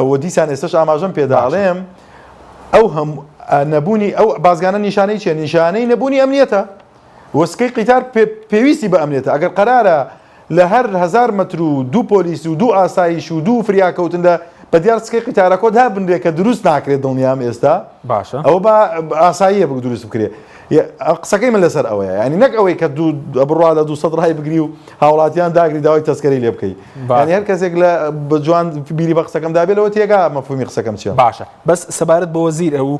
و دیسان ئێستش ئاماژەم پێداڵێم ئەو نەبوونی ئەو بازگانە نیشانەی چیە؟ نیشانەی نەبوونی ئەمنیەتە. وسکەی قیتار پێویستی بە ئەمنیەتە. ئەگەر قەرارە لە هەر 1000 مەتر و دوو پۆلیس و دوو ئاسایش و دوو فریاکەوتن لە بە دیار سکەی قیتارەکۆ دا بنرێ کە دروست ناکرێت دڵنیام ئێستا باشە ئەوە بە ئاساییە بک دروست بکرێ قسەکەی من لەسەر ئەوەیە ینی نەک ئەوەی کە بڕوا لە 200 ڕای بگری و هاوڵاتیان داگری داوای تەسکەری لێ بکەیت ینی هەر کەسێک لە جوان بیری بە قسەکەم دابێتەوە تێگا مەفهومی قسەکەم چیە باشە بەس سەبارەت بە وەزیر ئەو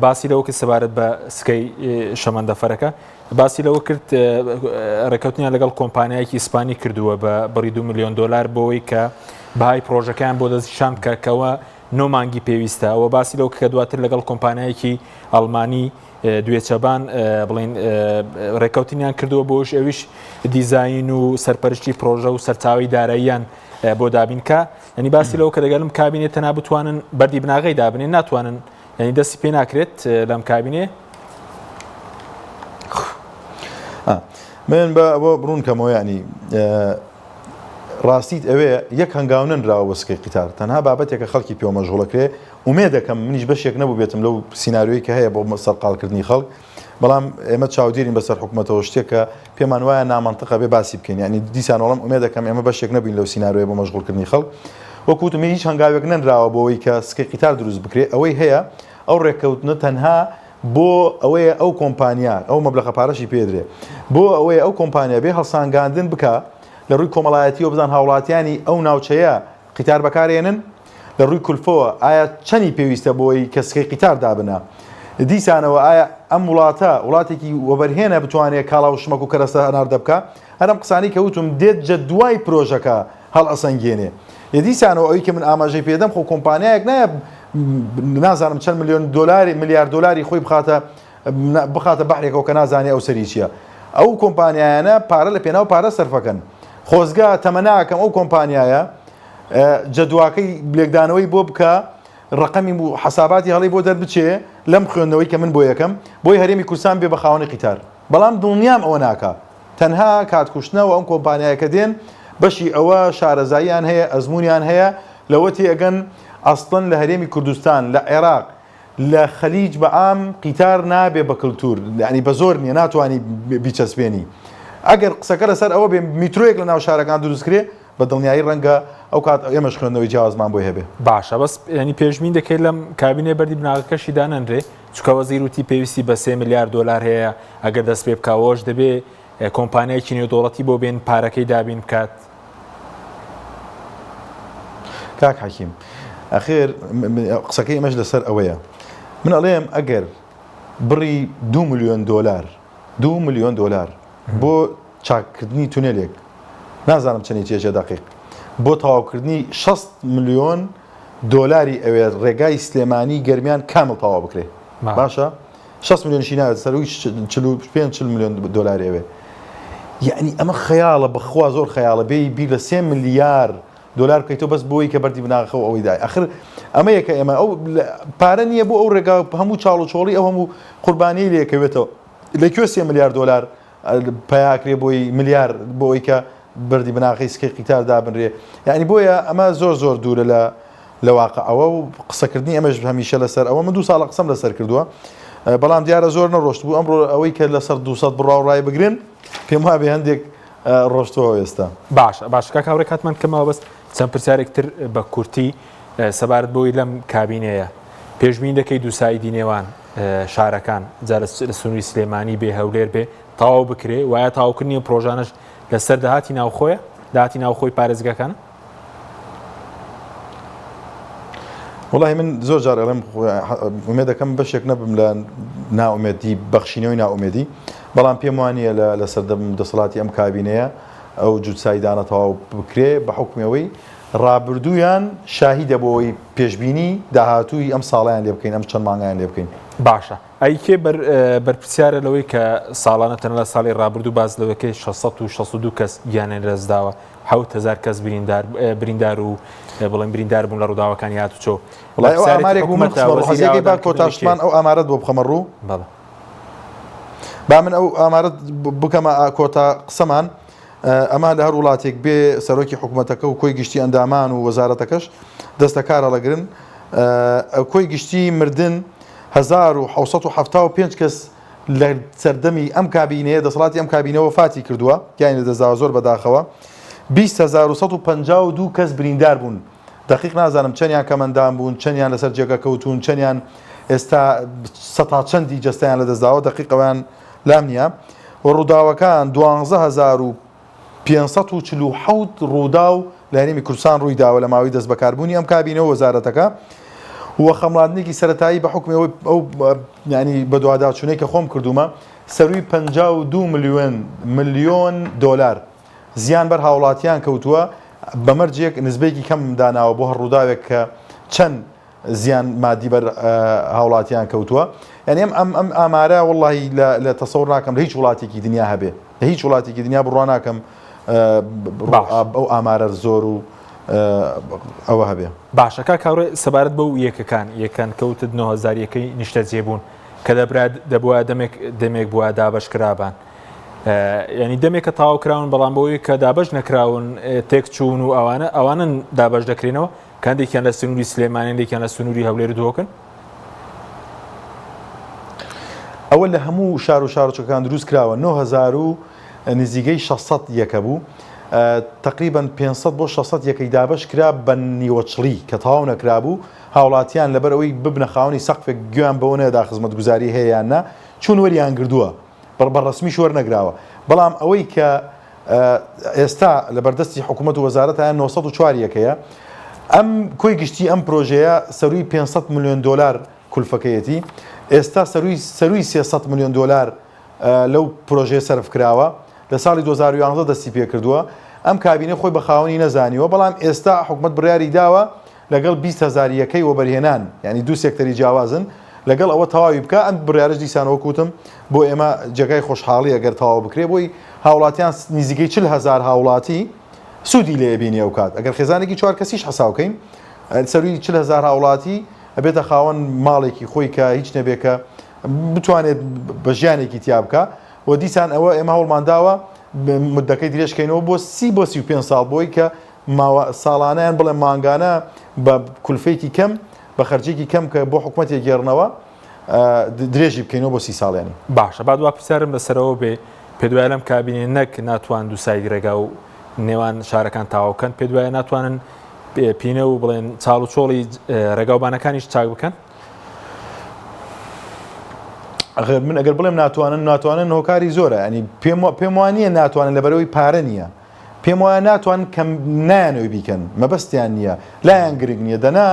باسی لەوە کە سەبارەت بە سکەی شەمەندەفەرەکە باسی لەوە کرد ڕێکەوتنیان لەگەڵ کۆمپانیایەکی ئیسپانی کردووە بە بڕی 2 ملیۆن دلار بۆەوەی کە بەهای پرۆژەکان بۆ دەستشان کەکەوە 9 مانگی پێویستە ئەوە باسی لەو کە دواتر لەگەڵ کۆمپانیایەکی ئەڵمانی دوێچەبان بڵین ڕێکەوتنیان کردووە بۆش ئەویش دیزاین و سەرپەرشتی پرۆژە و سەرچاوی داراییان بۆ دابینکە ینی باسی لەوە کە دەگەلم کابینێت تەنها بتوانن بەردی بناغی دابنێن ناتوانن ینی دەستی پێ ناکرێت لەم کابینێ من بۆ بڕون کەمەوە ینی ڕاستیت ئەوەیە یەک هەنگاو نراوە سکەی قیتار تەنها بابەتێکە خەڵکی پێوە مەژغوڵەکرێ ومێ دەکەم منیش بەشێک نەبوو بێتم لەو سینناریۆی کە هەیە بۆ سەرقالکردنی خەڵک بەڵام ئێمە چاودێرین بەسەر حکوومەتەوە شتێکە پێمان وایە نامەنتەقە بێ باسی بکەین ینی دیسان وەڵام ومێ دەکەم ئێمە بەشێک نەبین لەو سینناریۆی بۆ مەژغوڵکردنی خەڵک وەکوتم هیچ هەنگاوێک نەنراوە بۆەوەی کە سکەی قیتار دروست بکرێ ئەوەی هەیە ئەو ڕێککەوتنە تەنها بۆ ئەوەیە ئەو کۆمپانیا ئەو مەبلەغە پارەشی پێدرێ بۆ ئەوەیە ئەو کۆمپانیا بێ هەڵسانگاندن بکە لە ڕووی کۆمەڵایەتی و بزان هاوڵاتیانی ئەو ناوچەیە قیتار بەکارێنن لە ڕووی کولفەوە ئایا چەندی پێویستە بۆی کە سکەی قیتار دابنە دیسانەوە ئایا ئەم وڵاتێکی وەبەرهێنە بتوانێت کاڵا و شمەک و کەرەستە هەناردە بکە هەرم قسانی کەوتم دێت جە دوای پرۆژەکە هەڵ ئەسەنگێنێ دیسانەوە ئەوەی کە من ئاماژەی پێدەم خۆ کۆمپانیایەک نایە نازانم چەند ملیۆن دلاری میلیارد دلاری خۆی بخاتە بەحرێکەوە کە نازانێ ئەو سەری چییە ئەو کۆمپانیایانە پارە لە پێناو پارە سەرفەکەن خۆزگا تەمەناکەم ئەو کۆمپانیایە جەدواکەی بلێکدانەوەی بۆ بکە ڕقەمی و حساباتی هەڵی بۆ دەربچێ لەم خوێندنەوەی کە من بۆ یەکەم بۆی هەرێمی کوردستان بێ بە خاوەنی قیتار بەڵام دڵنیام ئەوە ناکە تەنها کاتکوشتنەوە ئەم کۆمپانیایەکە دێن بەشی ئەوە شارەزاییان هەیە ئەزمونیان هەیە لەوە تێگەن ئەسڵەن لە هەرێمی کوردستان لە عێراق لە خەلیج بە ئام قیتار نابێ بە کللتور ینی بە زۆر نییە ناتوانانی بیچەسبێنی ئەگەر قسەکە لەسەر ئەوە بێ میترۆیەک لە ناو شارەکان دروستکرێ بە دڵنیایی ڕەنگە ئەو کات ئێمەش خوێندنەوەی جیاوازمان بۆی هەبێ باشە بەس ینی پێشبین دەکەیت لەم کابینێ بەردی بناغەکەشی دانەنرێ چکە وەزیر وتی پێویستی بە 3 میلیارد دلار هەیە ئەگەر دەست پێ بکەوەش دەبێ کۆمپانیایکی نێودوڵەتی بۆ بێن پارەکەی دابین بکات کاک حەکیم ئەخێر قسەکەی ئەمەش لەسەر ئەوەیە من ئەڵێم ئەگەر بڕی 2 ملیۆن دلار 2 ملیۆن دلار بۆ چاکردنی تونێلێک نازانم چەندی چێژە دقیق بۆ تەواوکردنی 6 ملیۆن دلاری ئەوێ ڕێگای سلێمانی گەرمیان کامل تەواو بکرێ باشە 6 ملیۆنشی ناوێت سەروی 45 ملیۆن دلار ئەوێ یعنی ئەمە خەیاڵە بەخوا زۆر خەیاڵە بێ بیر لە 3 ملیار دلار بکەیتەوە بەس بۆی کە بەردی بناغەوە ئەوەی دای ئەخر ئەمە یەکە ئێمە ئەو پارە نییە بۆ ئەو ڕێگا هەموو چاڵ و چۆڵی ئەو هەموو قوربانی لێکەوێتەوە لەکوێ 3 میلیارد دلار پیاکرێ بۆی میلیار بۆی کە بەردی بناغی سکەی قیتار دابنرێ یعنی بۆیە ئەمە زۆر دوورە لە واقع ئەوە و قسەکردنی ئەمەش هەمیشە لەسەر ئەوە من 2 ساڵە قسەم لەسەر کردووە بەڵام دیارە زۆر نەڕۆشت بوو ئەمڕۆ ئەوەی کە لەسەر 200 بڕاوڕای بگرن پێم وابێ هەندێک ڕۆشتەوە ئێستا باش کاکاوڕێ کاتمان کەمەوە بەس چەند پرسیارێکتر بە کورتی سەبارەت بۆی لەم کابینەیە پێشبین دەکەی دووسایدی نێوان شارەکان جا لە سنووری سلێمانی بێ هەولێر بێ تەواو بکرێ وایە تاواوکردنی پرۆژانەش لەسەر داهاتی ناوخۆیە داهاتی ناوخۆی پارێزگاکانە وڵی من زۆر جار ئەڵێم ئومێ دەکەم بەشێک نەبم لە ناومێدی بەخشینەوەی ناومێدی بەڵام پێم وانە لەسەر دەسەڵاتی ئەم کابینەیە ئەو جوتسایدانە تەواو بکرێ بە حکومەوەی ڕابردوویان شاهیدە بۆەوەی پێشببینی داهاتووی ئەم ساڵیان لێ بکەین ئەم چەند مانگیان لێ بکەین باشە ئەیکێ بەرپرسیارە لەوەی کە ساڵانە تەنە لە ساڵی ڕابردوو باز لەوەکەی 662 کەس گیانێن لەداوە 7,000 کەس بریندار و بڵێن بریندار بوون لە ڕووداوەکانی هاتوچۆ ئامارێک بوو حەزێکی با کۆتاشمان ئەو ئامارەت بۆ بخەمە ڕوو با من ئەو ئامارەت بکەمە کۆتا قسەمان ئەمان لە هەر وڵاتێک بێ سەرۆکی حکوومەتەکە و کۆی گشتی ئەندامان و وەزارەتەکەش دەستەکارە لەگرن کۆی گشتی مردن 1975 کەس لە سەردەمی ئەم کابینەیە دەسەڵاتی ئەم کابینەوە فاتی کردووە گیانی دەزاوە زۆر بەداخەوە 20,152 کەس بریندار بوون دقیق نازانم چەندیان کەمەندان بوون چەندیان لەسەر جێگە کەوتون چەندیان ئێستا سەتا چەندی جەستیان لە دەستداوە دقیقەوەیان لام نییە و ڕووداوەکان 12547 ڕوودا و لە هەرێمی کوردستان ڕووی داوە لە ماوەی دەست بەکاربوونی ئەم کابینەوە وەزارەتەکە وە خەمڵاتنێکی سەرەتایی بە حکومی ئەو ینی بە دوواداچوونەی کە خۆم کردومە سەروی 52 ملیۆن دۆلار زیان بەر هاوڵاتیان کەوتووە بەمەرجێک نسبەیەکی کەم داناوە بۆ هەڕووداوێک کە چەند زیان مادی بەر هاوڵاتیان کەوتووە یعنی ئەم ئامارە وڵی لە تەسەوڕ ناکەم لە هیچ وڵاتێکی دنیا هەبێ لە هیچ وڵاتێکی دنیا بڕوا ناکەم ئەو ئامارە زۆر و ئەوە هەبێ باشە کاکاڕێ سەبارەت بەو یەکەکان کەوتت 9000ەکەی نیشتە جێبوون کە دەبووە دەمێک بووە دابەشکرابان ینی دەمێکە تاواکراون بەڵام بۆی کە دابش نەکراون تێک چوون و ئەوانن دابش دەکرێنەوە کاندێکیان لە سنووری سلێمانێکیان لە سنووری هەولێر دۆکن ئەوە لە هەموو شار و شارچەکان دروست کراوە 9000 و نزیگەی 600 یەکە بوو تقریبا 500 بۆ 600 یەکەی دابش کرا بە نیوەچڵی کە تەواو نەکرابوو هاوڵاتیان لەبەر ئەوەی ببنە خاوەنی سەقفێک گویان بەوە نەدا خزمەتگوزاری هەیەیاننا چون وەریان گردووە بەڕەسمیش وەرنەگراوە بەڵام ئەوەی کە ئێستا لە بەردەستی حکوومەت و وەزارەتیان 904 یەکەیە ئەم کۆی گشتی ئەم پرۆژەیە سەروی 500 میلیۆن دۆلار کولفەکەیەتی ئێستا سەروی 300 میلیۆن دۆلار لەو پرۆژەیە سەرف کراوە لە ساڵی 2011 دەستی پێ کردووە ئەم کابینە خۆی بە خاوەنی نەزانیوە بەڵام ئێستا حکوومەت بڕیاری داوە لەگەڵ 200,000 یەکەی وەبەرهێنان یعنی دوو سێکتەری جیاوازن لەگەڵ ئەوە تەواوی بکە ئەم بڕیارش دیسانەوە کوتم بۆ ئێمە جێگای خۆشحاڵی ئەگەر تەواو بکرێ بۆی هاوڵاتیان نزیکەی 40,000 هاوڵاتی سوودی لێ بینی ئەو کات ئەگەر خێزانێکی 4 کەسیش حساوکەین سەروی 40,000 هاوڵاتی ئەبێتە خاوەن ماڵێکی خۆی کە هیچ نەبێکە بتوانێت بە ژیانێکی تیا بکە و دیسان ئەوە ئێمە هەوڵمانداوە مدەکەی درێژکەینەوە بۆ 35 ساڵ بۆی کە ساڵانیان بڵێ مانگانە بە کولفێکی کەم بە خەرجێکی کەم کە بۆ حکوومەتی گێڕنەوە درێژی بکەینەوە بۆ 30 ساڵیانی باشە با دوا پرسیارم لەسەرەوە بێ پێدوایە لەم کابینێ نەک ناتوان دوو سایدی ڕێگا و نێوان شارەکان تاواوکەن پێدوایە ناتوانن پینە و بڵێن چاڵ و چۆڵی ڕێگاوبانەکانیش چاک بکەن من ئەگەر بڵێم ناتوانن هۆکاری زۆرە ینی پێم وانە ناتوانن لەبەرەوەی پارە نییە پێم وایە ناتوان کەم نایانەوەی بیکەن مەبەستیان نییە لایەن گرنگ نییە دەنا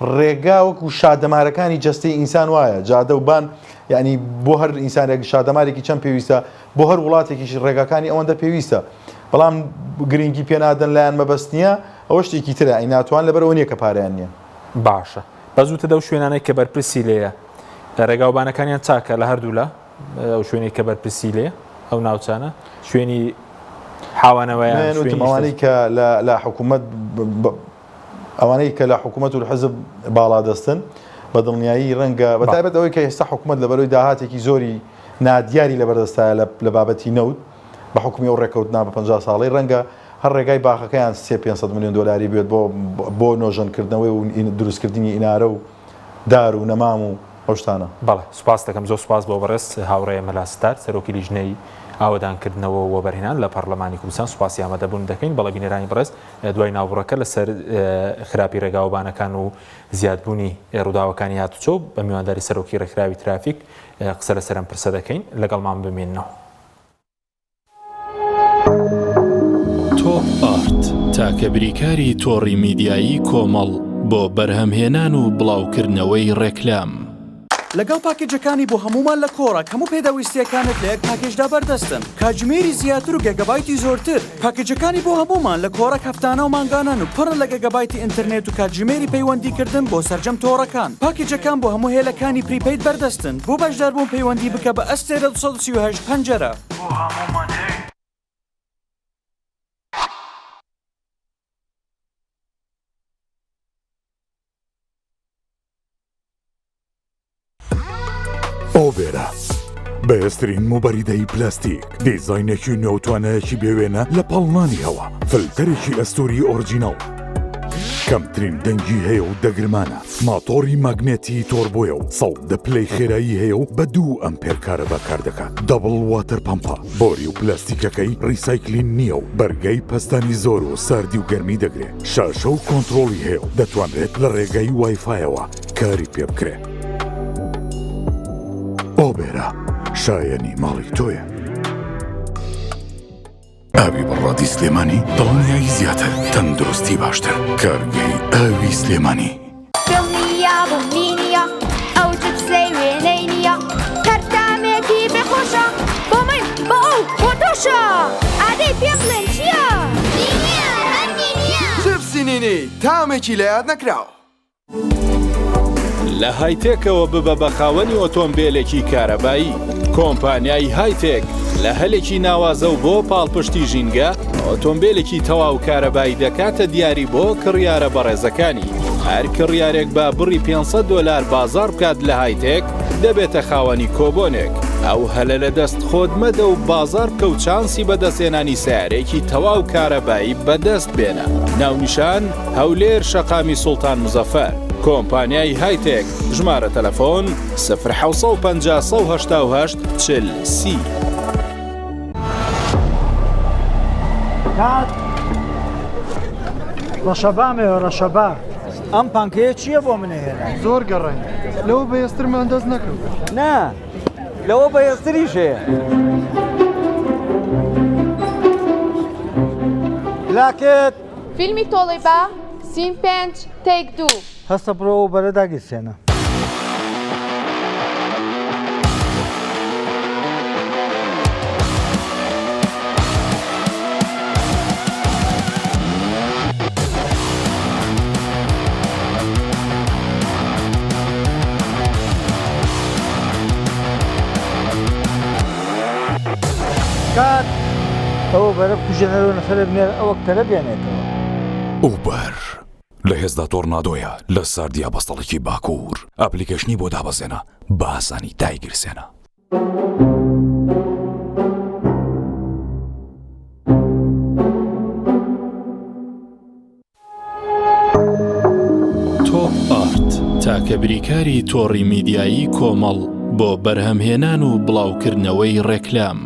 ڕێگا وەکو شادەمارەکانی جەستەی ئینسان وایە جادە و بان یعنی بۆ هەر ئینسانێک شادەمارێکی چەند پێویستە بۆ هەر وڵاتێکیش ڕێگاکانی ئەوەندە پێویستە بەڵام گرنگی پێنادەن لایەن مەبەست نییە ئەوە شتێکی ترە ئەی ناتوان لەبەرەوە نییە کە پارەیان نییە باشە بەزووتە دەو شوێنانەی کە بەرپرسی لێیە ڕێگاوبانەکانیان چاکە لە هەردوو لە ئەو شوێنی کە بەرپرسی لێ ئەو ناوچانە شوێنی حاوانەوەیانەوەی کە لە حکوومەت ئەوانەی کە لە حکوومەت و حزب باڵا دەستن بە دڵنیایی ڕەنگە بەتایبەت ئەوەی کە ئێستا حکوومەت لەبەرەوەی داهاتێکی زۆری نادیاری لەبەردەستایە لە بابەتی نەوت بە حکومی ئەو ڕێکەوتنا بە 50 ساڵی ڕەنگە هەر ڕێگای باخەکەیان 500 میلیۆن دۆلاری بێت بۆ نۆژەنکردنەوەی و دروستکردنی ئینارە و دار و نەمام و ئەو شتانە بەڵێ سوپاس دەکەم زۆر سوپاس بۆ بەڕێست هاوڕێ مەلاستار سەرۆکی لیژنەی ئاوەدانکردنەوە و وەبەرهێنان لە پەرلەمانی کوردستان سوپاسی ئامادەبوون دەکەین بەڵێ بینەرانی بەڕێست دوای ناوبڕەکە لەسەر خراپی ڕێگاوبانەکان و زیادبوونی ڕووداوەکانی هاتوچۆ بە میوانداری سەرۆکی ڕێکخراوی ترافیک قسە لەسەرم پرسە دەکەین لەگەڵمان بمێننەوە. تۆپ ئارت تاکە بریکاری تۆڕی میدیایی کۆمەڵ بۆ بەرهەمهێنان و بڵاوکردنەوەی ڕێکلام. لەگەڵ پاکێجەکانی بۆ هەمومان لە کۆڕک هەموو پێداویستیەکانت لە یەک پاکێجدا بەردەستن کاتژمێری زیاتر و گەگەبایتی زۆرتر پاکێجەکانی بۆ هەمومان لە کۆڕک هەفتانە و مانگانان و پڕ لە گەگەبایتی ئینتەرنێت و کاتژمێری پەیوەندیکردن بۆ سەرجەم تۆڕەکان پاکێجەکان بۆ هەموو هێلەکانی پریپەید بەردەستن بۆ بەشداربوون پەیوەندی بکە بە ئەستێرە 238 پەنجەرە بۆ هەمومان ئۆبێرە بەهێزترین موبەریدەی پلاستیک دیزاینێکی نێوتوانەیەکی بێوێنە لە پەڵنانی هەوا فلتەرێکی ئەستوری ئۆرجینەڵ کەمترین دەنگی هەیە و دەگرمانە ماتۆری ماگنێتی تۆربۆیە و 110 پلەی خێرایی هەیە و بە 2 ئەمپێر کارەبا کار دەکات دەبڵ واتەر پەمپە بۆری و پلاستیکەکەی ڕیسایکلین نییە و بەرگەی پەستانی زۆر و ساردی و گەرمی دەگرێت شاشە و کۆنتڕۆڵی هەیە و دەتوانرێت لە ڕێگەی وایفایەوە کاری پێ بکرێت ئۆبێرا شایەنی ماڵی تۆیە ئاوی بەڕادی سلێمانی دڵنیایی زیاتر تەندروستی باشتر کارگەی ئاوی سلێمانی دڵنیا بوومینیە ئەو جپسەی وێنەی نییە هەردامێکی بێخۆشە بۆ من بۆ ئەو بۆ تۆشە ئادەی پێم بڵێن چییە؟ نییە هەندی نییە چپسی نینی تامێکی لە یاد نەکراوە لە هایتێکەوە ببە بە خاوەنی ئۆتۆمبیلێکی کارەبایی کۆمپانیای هایتێک لە هەلێکی ناوازە و بۆ پاڵپشتی ژینگە ئۆتۆمبیلێکی تەواو کارەبایی دەکاتە دیاری بۆ کڕیارە بەڕێزەکانی هەر کڕیارێک با بڕی $500 بازار بکات لە هایتێک دەبێتە خاوەنی کۆبۆنێک ئەو هەلە لە دەست خۆت مەدە و بازار بکە و چانسی بەدەستێنانی سیارێکی تەواو کارەبایی بەدەست بێنە ناونیشان هەولێر شەقامی سوڵتان مزەفەر کۆمپانیای هایتێک ژمارە تەلەفۆن 0 40 کات ڕەشەبامێ ڕەشەبا ئەم پانکەیە چییە بۆ منە هێنا زۆر گەڕێن لەوە بەهێسترمان دەست نەکەوت نا لەوە بەهێزتریش هەیە لاکێت فیلمی تۆڵی بە سین 5 تێک 2 هەستە بڕۆ و بەرە داگیرسێنە کات ئەوە بەرە بکوژێنەرەوە نەفرە بنێر ئەوە کتەرە بێنێتەوە ئوبەر لە هێزدا تۆرنادۆیە لە ساردیا بەستەڵێکی باکوور ئەپلیکەشنی بۆ دابەزێنە بە ئاسانی دایگیرسێنە تۆپ ئارت تاکە بریکاری تۆڕی میدیایی کۆمەڵ بۆ بەرهەمهێنان و بڵاوکردنەوەی ڕێکلام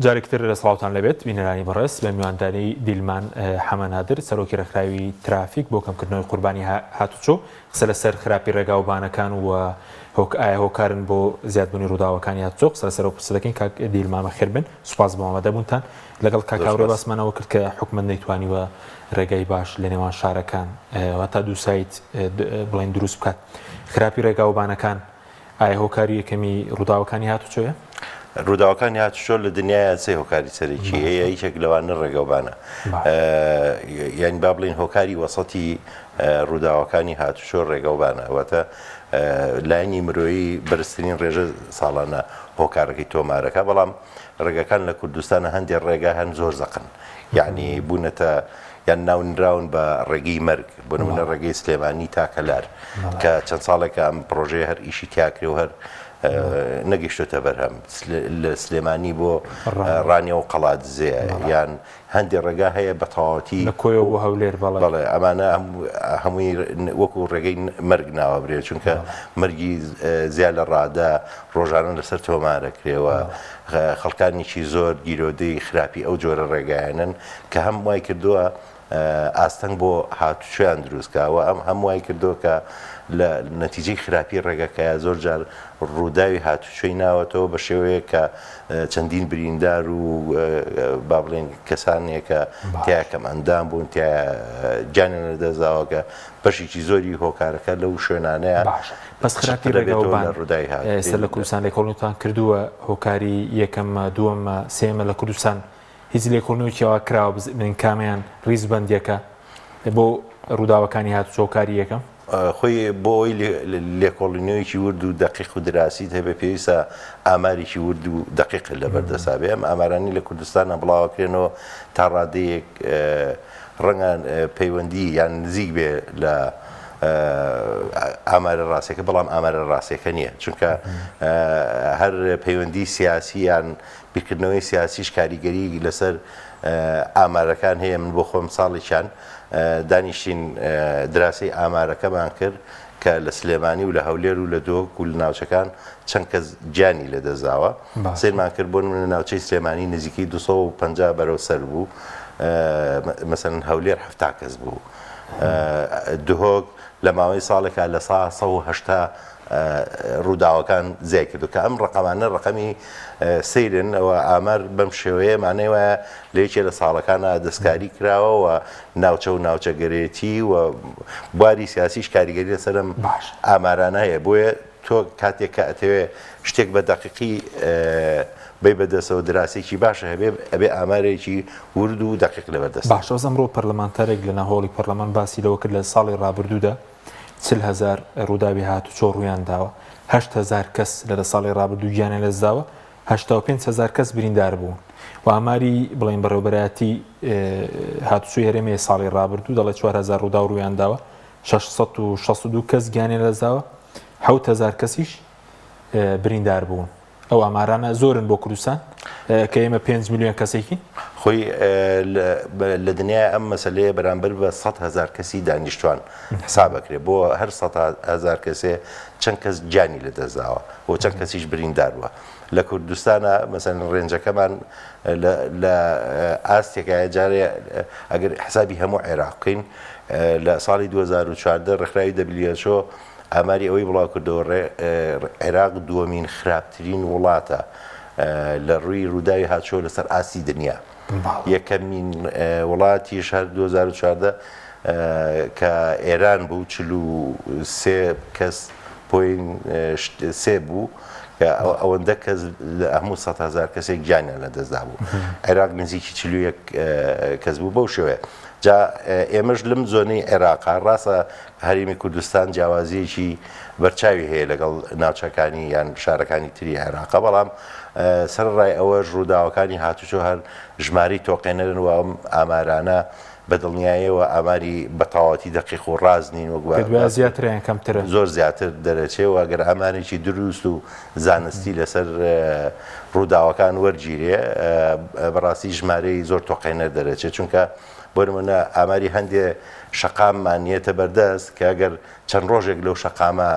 جارێکتر سڵاوتان لەبێت بینەرانی بەڕێز بە میوانداری دیلمان حەمەنادر سەرۆکی ڕێکخراوی ترافیک بۆ کەمکردنەوەی قوربانی هاتوچۆ قسە لەسەر خراپی ڕێگا و بانەکان و ئایا هۆکارن بۆ زیادبوونی ڕووداوەکانی هاتوچۆ قسە لەسەر و پرسە دەکەین کاک دیلمامە خێر بن سوپاس بۆ ئامادەبوونتان لەگەڵ کاکاورێ باسمانەوە کرد کە حکومت نەیتوانیوە ڕێگای باش لە نێوان شارەکان هەتا دوو سایت بڵین دروست بکات خراپی ڕێگا و بانەکان ئایا هۆکاری یەکەمی ڕووداوەکانی هاتوچۆیە؟ ڕووداوەکانی هاتوچۆ لە دنیای سێ هۆکاری سەرەکی هەیە هیچێک لەوانە ڕێگەوبانە یعنی با بڵین هۆکاری وەسەتی ڕووداوەکانی هاتوچۆ ڕێگەوبانە واتە لایەنی مرۆیی بەرزترین ڕێژە ساڵانە هۆکارەکەی تۆمارەکە بەڵام ڕێگەکان لە کوردستانە هەندێک ڕێگا هەن زۆر زەقن یعنی بوونەتە یان ناونراون بە ڕێگەی مەرگ بۆ نمونە ڕێگەی سلێمانی تا کەلار کە چەند ساڵێکە ئەم پرۆژەیە هەر ئیشی تیاکرێ و هەر نەگەیشتۆتە بەرهەم لە سلێمانی بۆ ڕانیە و قەڵات زێ یان هەندێک ڕێگا هەیە بە تەواوەتی لە کۆیەوە بۆ هەولێر بەڵێ ئەمانە هەمووی وەکو ڕێگەی مەرگ ناوە برێت چونکە مەرگی زیاد لە ڕادا ڕۆژانە لەسەر تۆمارەکرێەوە خەڵکانێکی زۆر گیرۆدەی خراپی ئەو جۆرە ڕێگایانن کە هەم وای کردووە ئاستەنگ بۆ هاتوچۆیان دروستکەوە ئەم هەم وای کردووە کە لە نەتیجەی خراپی ڕێگەکەیە زۆر جار ڕووداوی هاتوچۆی ناوەتەوە بە شێوەیە کە چەندین بریندار و با بڵێن کەسانێکە تیا کەم ئەندام بوون تیا جانیان لەدەستداوەکە بەشێکی زۆری هۆکارەکە لەو شوێنانەیە بەس خراپی ڕێگەوبان ئێستا لە کوردستان لێکۆڵینتان کردووە هۆکاری یەکەم دووەم سێمە لە کوردستان هیچ لێکۆڵینەوەیەوە کراوە من کامیان ریزبەندیەکە بۆ ڕووداوەکانی هاتوچۆ هۆکاری یەکەم خۆی بۆ ئەوی لێکۆڵینەوەیکی ورد و دقیق و دراسیت هەبێ پێویستە ئامارێکی ورد و دقیق لە بەردەسابێ ئەم ئامارانی لە کوردستانە بڵاوکرێنەوە تا ڕادەیەک ڕەنگە پەیوەندی یان نزیک بێ لە ئامارە ڕاستیەکە بەڵام ئامارە ڕاستیەکە نییە چونکە هەر پەیوەندی سیاسی یان بیرکردنەوەی سیاسیش کاریگەری لەسەر ئامارەکان هەیە. من بۆ خۆم ساڵێکیان دانیشتین دراسی ئامارەکەمان کرد کە لە سلێمانی و لە هەولێر و لە دۆک و لە ناوچەکان چەند کەس گیانی لەدەستداوە. سیرمان کرد بۆ لە ناوچەی سلێمانی نزیکی 250 بەرەو سەر بوو، مەسەن هەولێر 70 کەس بوو. دهۆک لە ماوەی ساڵێکە لە 180 ڕووداوەکان زیای کردو کە ئەم ڕقەمانە ڕقەمی سیرن ئەوە ئامار بەم شێوەیە مانەی وایە لە یەکێ لە ساڵەکانە دەستکاری کراوە و ناوچە و ناوچەگەرێتی و بواری سیاسیش کاریگەری لەسەرم ئامارانە هەیە. بۆیە تۆ کاتێک کە ئەتەوێ شتێک بە دەقیقی بەی بەدەستەوە دراسێکی باشە هەبێ ئەبێ ئامارێکی ورد و دقیق لەبەردەست. باشە ئەمڕۆ پەرلەمانتارێک لە ناهۆڵی پەرلەمان باسی لەوە کرد لە ساڵی ڕابردوودا 40,000 ڕووداوی هاتوچۆ ڕوویان داوە، 8,000 کەس لە ساڵی ڕابردوو گیانە لەسداوە، 85,000 کەس بریندار بوون و ئاماری بڵێن بەڕێوەبەرایەتی هاتوچۆی هەرێمی ساڵی ڕابردوو دەڵێ 4,000 ڕوودا و ڕوویان داوە، 662 کەس گیانێ لەسداوە، 7,000 کەسیش بریندار بوون. ئەو ئامارانە زۆرن بۆ کوردستان کە ئێمە 5 میلیۆن کەسێکی خۆی لە دنیای ئەم مەسلەیە بەرامبەر بە 100,000 کەسی دانیشتوان حساب بکرێت بۆ هەر 100,000 کەسێ چەند کەس گیانی لەدەستداوە بۆ چەند کەسیش بریندار بووە. لە کوردستانە مەسەن ڕێنجەکەمان لە ئاستێکایە جارێ ئەگەر حسابی هەموو عێراق بکەین لە ساڵی 2014 ڕێکخراوی WHO ئاماری ئەوەی بڵاو کردەوە عێراق دووەمین خراپترین وڵاتە لە ڕووی ڕووداوی هاتوچۆ لەسەر ئاستی دنیا. یەکەمین وڵاتی شهر 2014 کە ئێران بوو 43 کەس پۆین 3 بوو کە ئەوەندە کەس لە هەموو 100,000 کەسێک گیانیان لەدەستدا بوو. عێراق نزیکی 41 کەس بوو بەو شێوەیە. جا ئێمەش لەم زۆنەی عێراقا ڕاستە هەرێمی کوردستان جیاوازیەکی بەرچاوی هەیە لەگەڵ ناوچەکانی یان شارەکانی تری عێراقا، بەڵام سەرڕای ئەوەش ڕووداوەکانی هاتوچۆ هەر ژماری تۆقێنەرن و ئەم ئامارانە بەدڵنیاییەوە ئاماری بەتەواوەتی دقیق و ڕاز نین وەک زیاتریان کەمترە زۆر زیاتر دەرەچێەوە ئەگەر ئامارێکی دروست و زانستی لەسەر ڕووداوەکان وەرگیرێ بەڕاستی ژمارەی زۆر تۆقێنەر دەرەچێت چونکە بۆ نمونە ئاماری هەندێ شەقاممانیەتە بەردەست کە ئەگەر چەند ڕۆژێک لەو شەقامە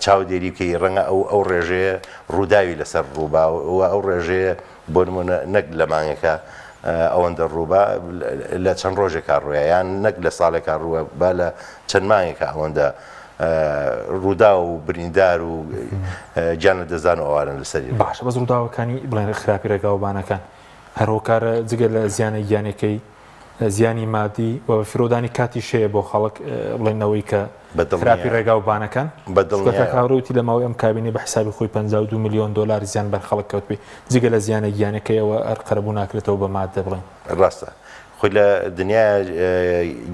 چاودێری بکەی ڕەنگە ئەو ڕێژەیە ڕووداوی لەسەر ڕووبا و ئەو ڕێژەیە بۆ نمونە نەک لە مانگەکە ئەوەندە ڕووبا لە چەند ڕۆژێکا ڕوویە یان نەک لە ساڵێکا ڕووە با لە چەند مانگێکە ئەوەندە ڕوودا و بریندار و گیان لەدەستدان و ئەوانە لەسەری. باشە بەس ڕووداوەکانی بڵێن خراپی ڕێگاوبانەکان هەروەکارە جگە لە زیانە گیانەکەی زیانی مادی و فرۆدانی کاتی شەیە بۆ خەڵک بڵێنەوەی کە خراپی ڕێگاوبانەکان کاڕوتی لە ماوەی ئەم کابینی بە حسابی خۆی 52 میلیۆن دلار زیان بەر خەڵک کەوت پێی جگە لە زیانە گیانەکەیەوە ئەرقەرەبوو ناکرێتەوە بە مادە بڵێن. ڕاستە خۆی لە دنیای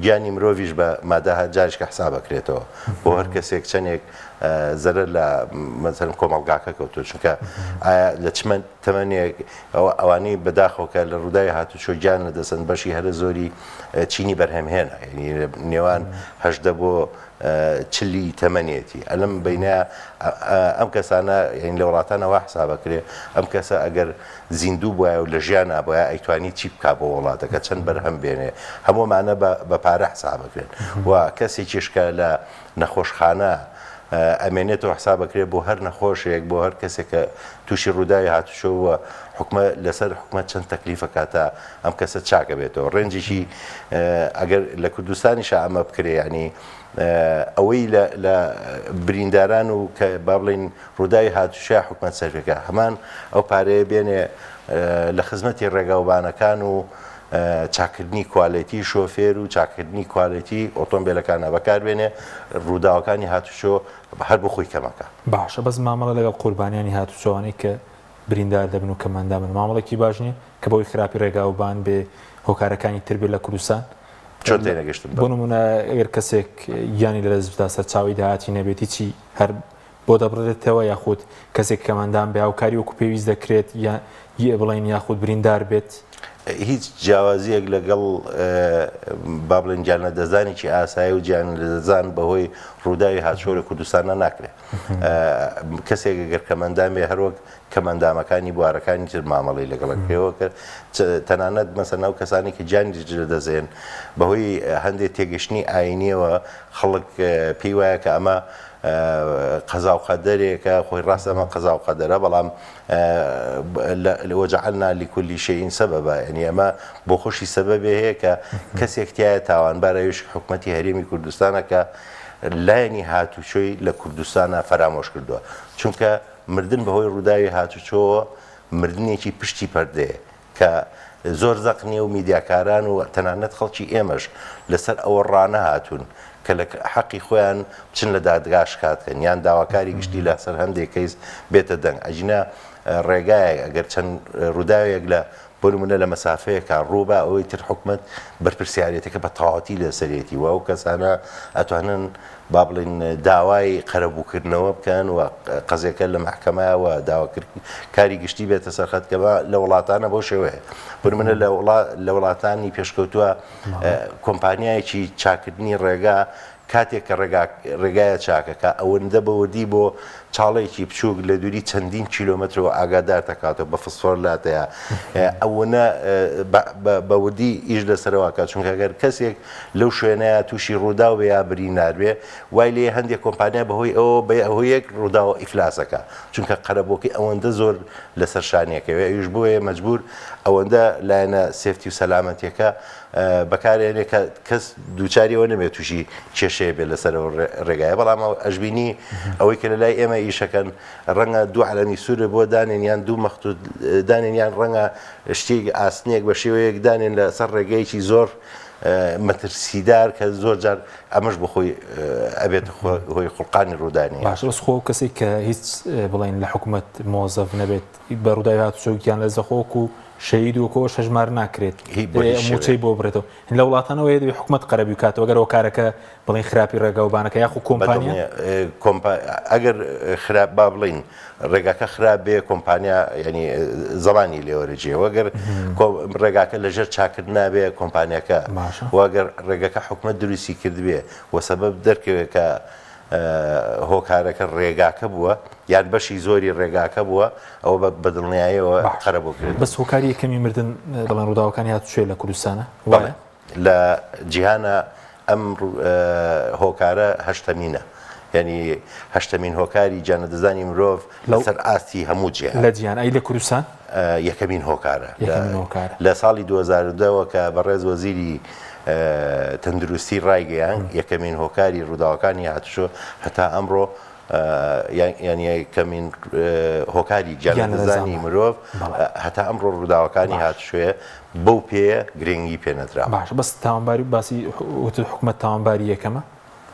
گیانی مرۆڤیش بە مادەها جارشکە حساب بکرێتەوە بۆ هەر کەسێک چەندێک زەرەر لە مەسەڵەن کۆمەڵگاکە کەوتووە چونکە لە چمە تەمەنێک ئەوانەی بەداخەوە کە لە ڕووداوی هاتوچۆ گیان لەدەستن بەشی هەرە زۆری چینی بەرهەمهێنا یعنی نێوان 18 بۆ 40 تەمەنێتی ئەلم بینە ئەم کەسانە یعنی لە وڵاتانەوە حساب بکرێ ئەم کەسە ئەگەر زیندوو بووە و لە ژیان نابووە ئەیتوانی چی بکا بۆ وڵاتەکە چەند بەرهەم بێنێ هەموومانە بە پارە حساب بکرێن و کەسێکیشکە لە نەخۆشخانە ئەمێنێتەوە حساب بکرێت بۆ هەر نەخۆشێک بۆ هەر کەسێکە تووشی ڕووداوی هاتوچۆوە حکومە لەسەر حکومەت چەند تەکلیفە کاتە ئەم کەسە چاکە بێتەوە ڕێنجێکی ئەگەر لە کوردستانیشە ئەمە بکرێ ینی ئەوەی لە برینداران و کە با بڵین ڕووداوی هاتوچۆ حکومەت سەرفەکە هەمان ئەو پارەیە بێنێ لە خزمەتی ڕێگاوبانەکان و چاکردنی کوالیتی شۆفێر و چاکردنی کوالیتی ئۆتۆمبیلەکانە بەکاربێنێ ڕووداوەکانی هاتوچۆ هەر بۆ خۆی کەمەکە. باشە بەس مامەڵە لەگەڵ قوربانیانی هاتوچۆوانەی کە بریندار دەبن و کەماندا بن مامەڵێکی باش نیە کە بۆی خراپی ڕێگاوبان بێ هۆکارەکانی تر بێت لە کوردستان چۆن تێنەگەشتن بۆ نمونە ئەگەر کەسێک گیانی لە دەستدا سەرچاوی داهاتی نەبێتی چی هەر بۆ دەبڕێتەوە یاخود کەسێک کەماندان بێ هاوکاری وەکو پێویست دەکرێت یا بڵین یاخود بریندار بێت هیچ جیاوازیەک لەگەڵ با بڵێن گیانە دەزانێکی ئاسایی و گیان لە دەزان بەهۆی ڕووداوی هاتوچۆ لە کوردستانە ناکرێت. کەسێک گەر کەمەندان بێ هەروەک کەمەندامەکانی بوارەکانی تر مامەڵی لەگەڵەکەەوە کرد تەنانەت مەسەناو کەسانی کە گیانی لە دەزێن بەهۆی هەندێک تێگەشتنی ئاینیەوە خەڵک پێی وایە کە ئەمە قەزا و قەدەرێکە خۆی ڕاستە ئەمە قەزا و قەدەرە بەڵام وجعلنا لكل شيء سببا يعني ئەمە بۆ خۆشی سەبەبێ هەیە کە کەسێک تایە تاوانبارەویش حکوومەتی هەرێمی کوردستانە کە لایەنی هاتوچۆی لە کوردستانە فەرامۆش کردووە چونکە مردن بەهۆی ڕووداوی هاتوچۆوە مردنێکی پشتی پەردەیە کە زۆر زەقنیە و میدیاکاران و تەنانەت خەڵکی ئێمەش لەسەر ئەوە ڕانە هاتوون کە لە حەقی خۆیان بچن لە دادگا شکاتکەن یان داواکاری گشتی لەسەر هەندێک کەیس بێتە دەنگ ئەجینە ڕێگایە ئەگەر چەند ڕووداوێک لە بۆ نمونە لە مەسافەیەکە ڕووبە ئەوەی تر حکومەت بەرپرسیارەتەکە بە تەواوەتی لەسەرێتی و ئەو کەسانە ئەتوانن با بڵێن داوای قەرەبووکردنەوە بکەن و قەزێکە لە محکەمەوە داواکاری گشتی بێتە سەرخەتکەمە لە وڵاتانە بۆ شێوەیە بۆ نمونە لە وڵاتانی پێشکەوتووە کۆمپانیایەکی چاکردنی ڕێگا کاتێک کە ڕێگایە چاکەکە ئەوەندە بەوردی بۆ چاڵێکی بچووک لە دووری چەندین کیلۆمەترەوە ئاگادار دەکاتەوە بە فسفۆر لاتەیە ئەوەنە بەوردی ئیش لەسەرەوەکە چونکە ئەگەر کەسێک لەو شوێنەیە تووشی ڕوودا و یا بری ناروێ وای لێ هەندێک کۆمپانیا بەهۆی ئەوە بەهۆیەک ڕووداوە ئیفلاسەکە چونکە قەرەبۆکی ئەوەندە زۆر لەسەر شانیەکەوێ ئیش بۆیە مەجبور ئەوەندە لایەنە سێفتی و سەلامەتیەکە بەکارێنێ کە کەس دووچاریەوە نەبێت تووشی کێشەیە بێت لەسەر ڕێگایە بەڵام ئەژبینی ئەوەی کە لە لای ئێمە ئیشەکەن ڕەنگە دوو عەلەمی سوورە بۆ دانێن یان دوو مەختوت دانێن یان ڕەنگە شتێک ئاسنێک بە شێوەیەک دانێن لەسەر ڕێگەیەکی زۆر مەترسیدار کە زۆر جار ئەمەش بە خۆی ئەبێت هۆی خوڵقانی ڕوودانی باش ڕست خۆ کەسێک کە هیچ بڵێن لە حکوومەت مۆزەف نەبێت بە ڕووداوی هاتوچۆکیان لە زەخۆک و شەید و کۆش هەژمار ناکرێت موچەی بۆ بڕێتەوە لە وڵاتانەوە هەیە دەبێت حکوومەت قەرەبی کاتەوە ئەگەر ئەو کارەکە بڵێن خراپی ڕێگاوبانەکە یاخو کۆمپانیا ئەگەر خراپ با بڵین ڕێگاکە خراپ بێ کۆمپانیا ینی زەمانی لێوەرەجێ وەگەر ڕێگاکە لەژێر چاکرد نابێ کۆمپانیەکە وەگەر ڕێگەکە حکوومەت دروستی کرد بێ و سەبەب دەرکەوێت کە هۆکارەکە ڕێگاکە بووە یان بەشی زۆری ڕێگاکە بووە ئەوە بە دڵنیاییەوە قەرەبوو کرد بەس هۆکاری یەکەمی مردن دەڵێن ڕووداوەکانی هاتوچۆی لە کوردستانە لە جیهانە ئەم هۆکارە هەشتەمینە یعنی هەشتەمین هۆکاری گیانەدەزانی مرۆڤ لەسەر ئاستی هەموو جیهان لە جیهان ئەی لە کوردستان یەکەمین هۆکارە لە ساڵی 2010 کە بەڕێز وەزیری تەندروستی ڕایگەیان یەکەمین هۆکاری ڕووداوەکانی هاتوچۆ هەتا ئەمڕۆ یعنی یەکەمین هۆکاری گیانەدەزانی مرۆڤ هەتا ئەمڕۆ ڕووداوەکانی هاتوچۆیە بەو پێیە گرنگی پێنەدرا باش بەس تاوانباری باسی حکوومەت تاوانباری یەکەمە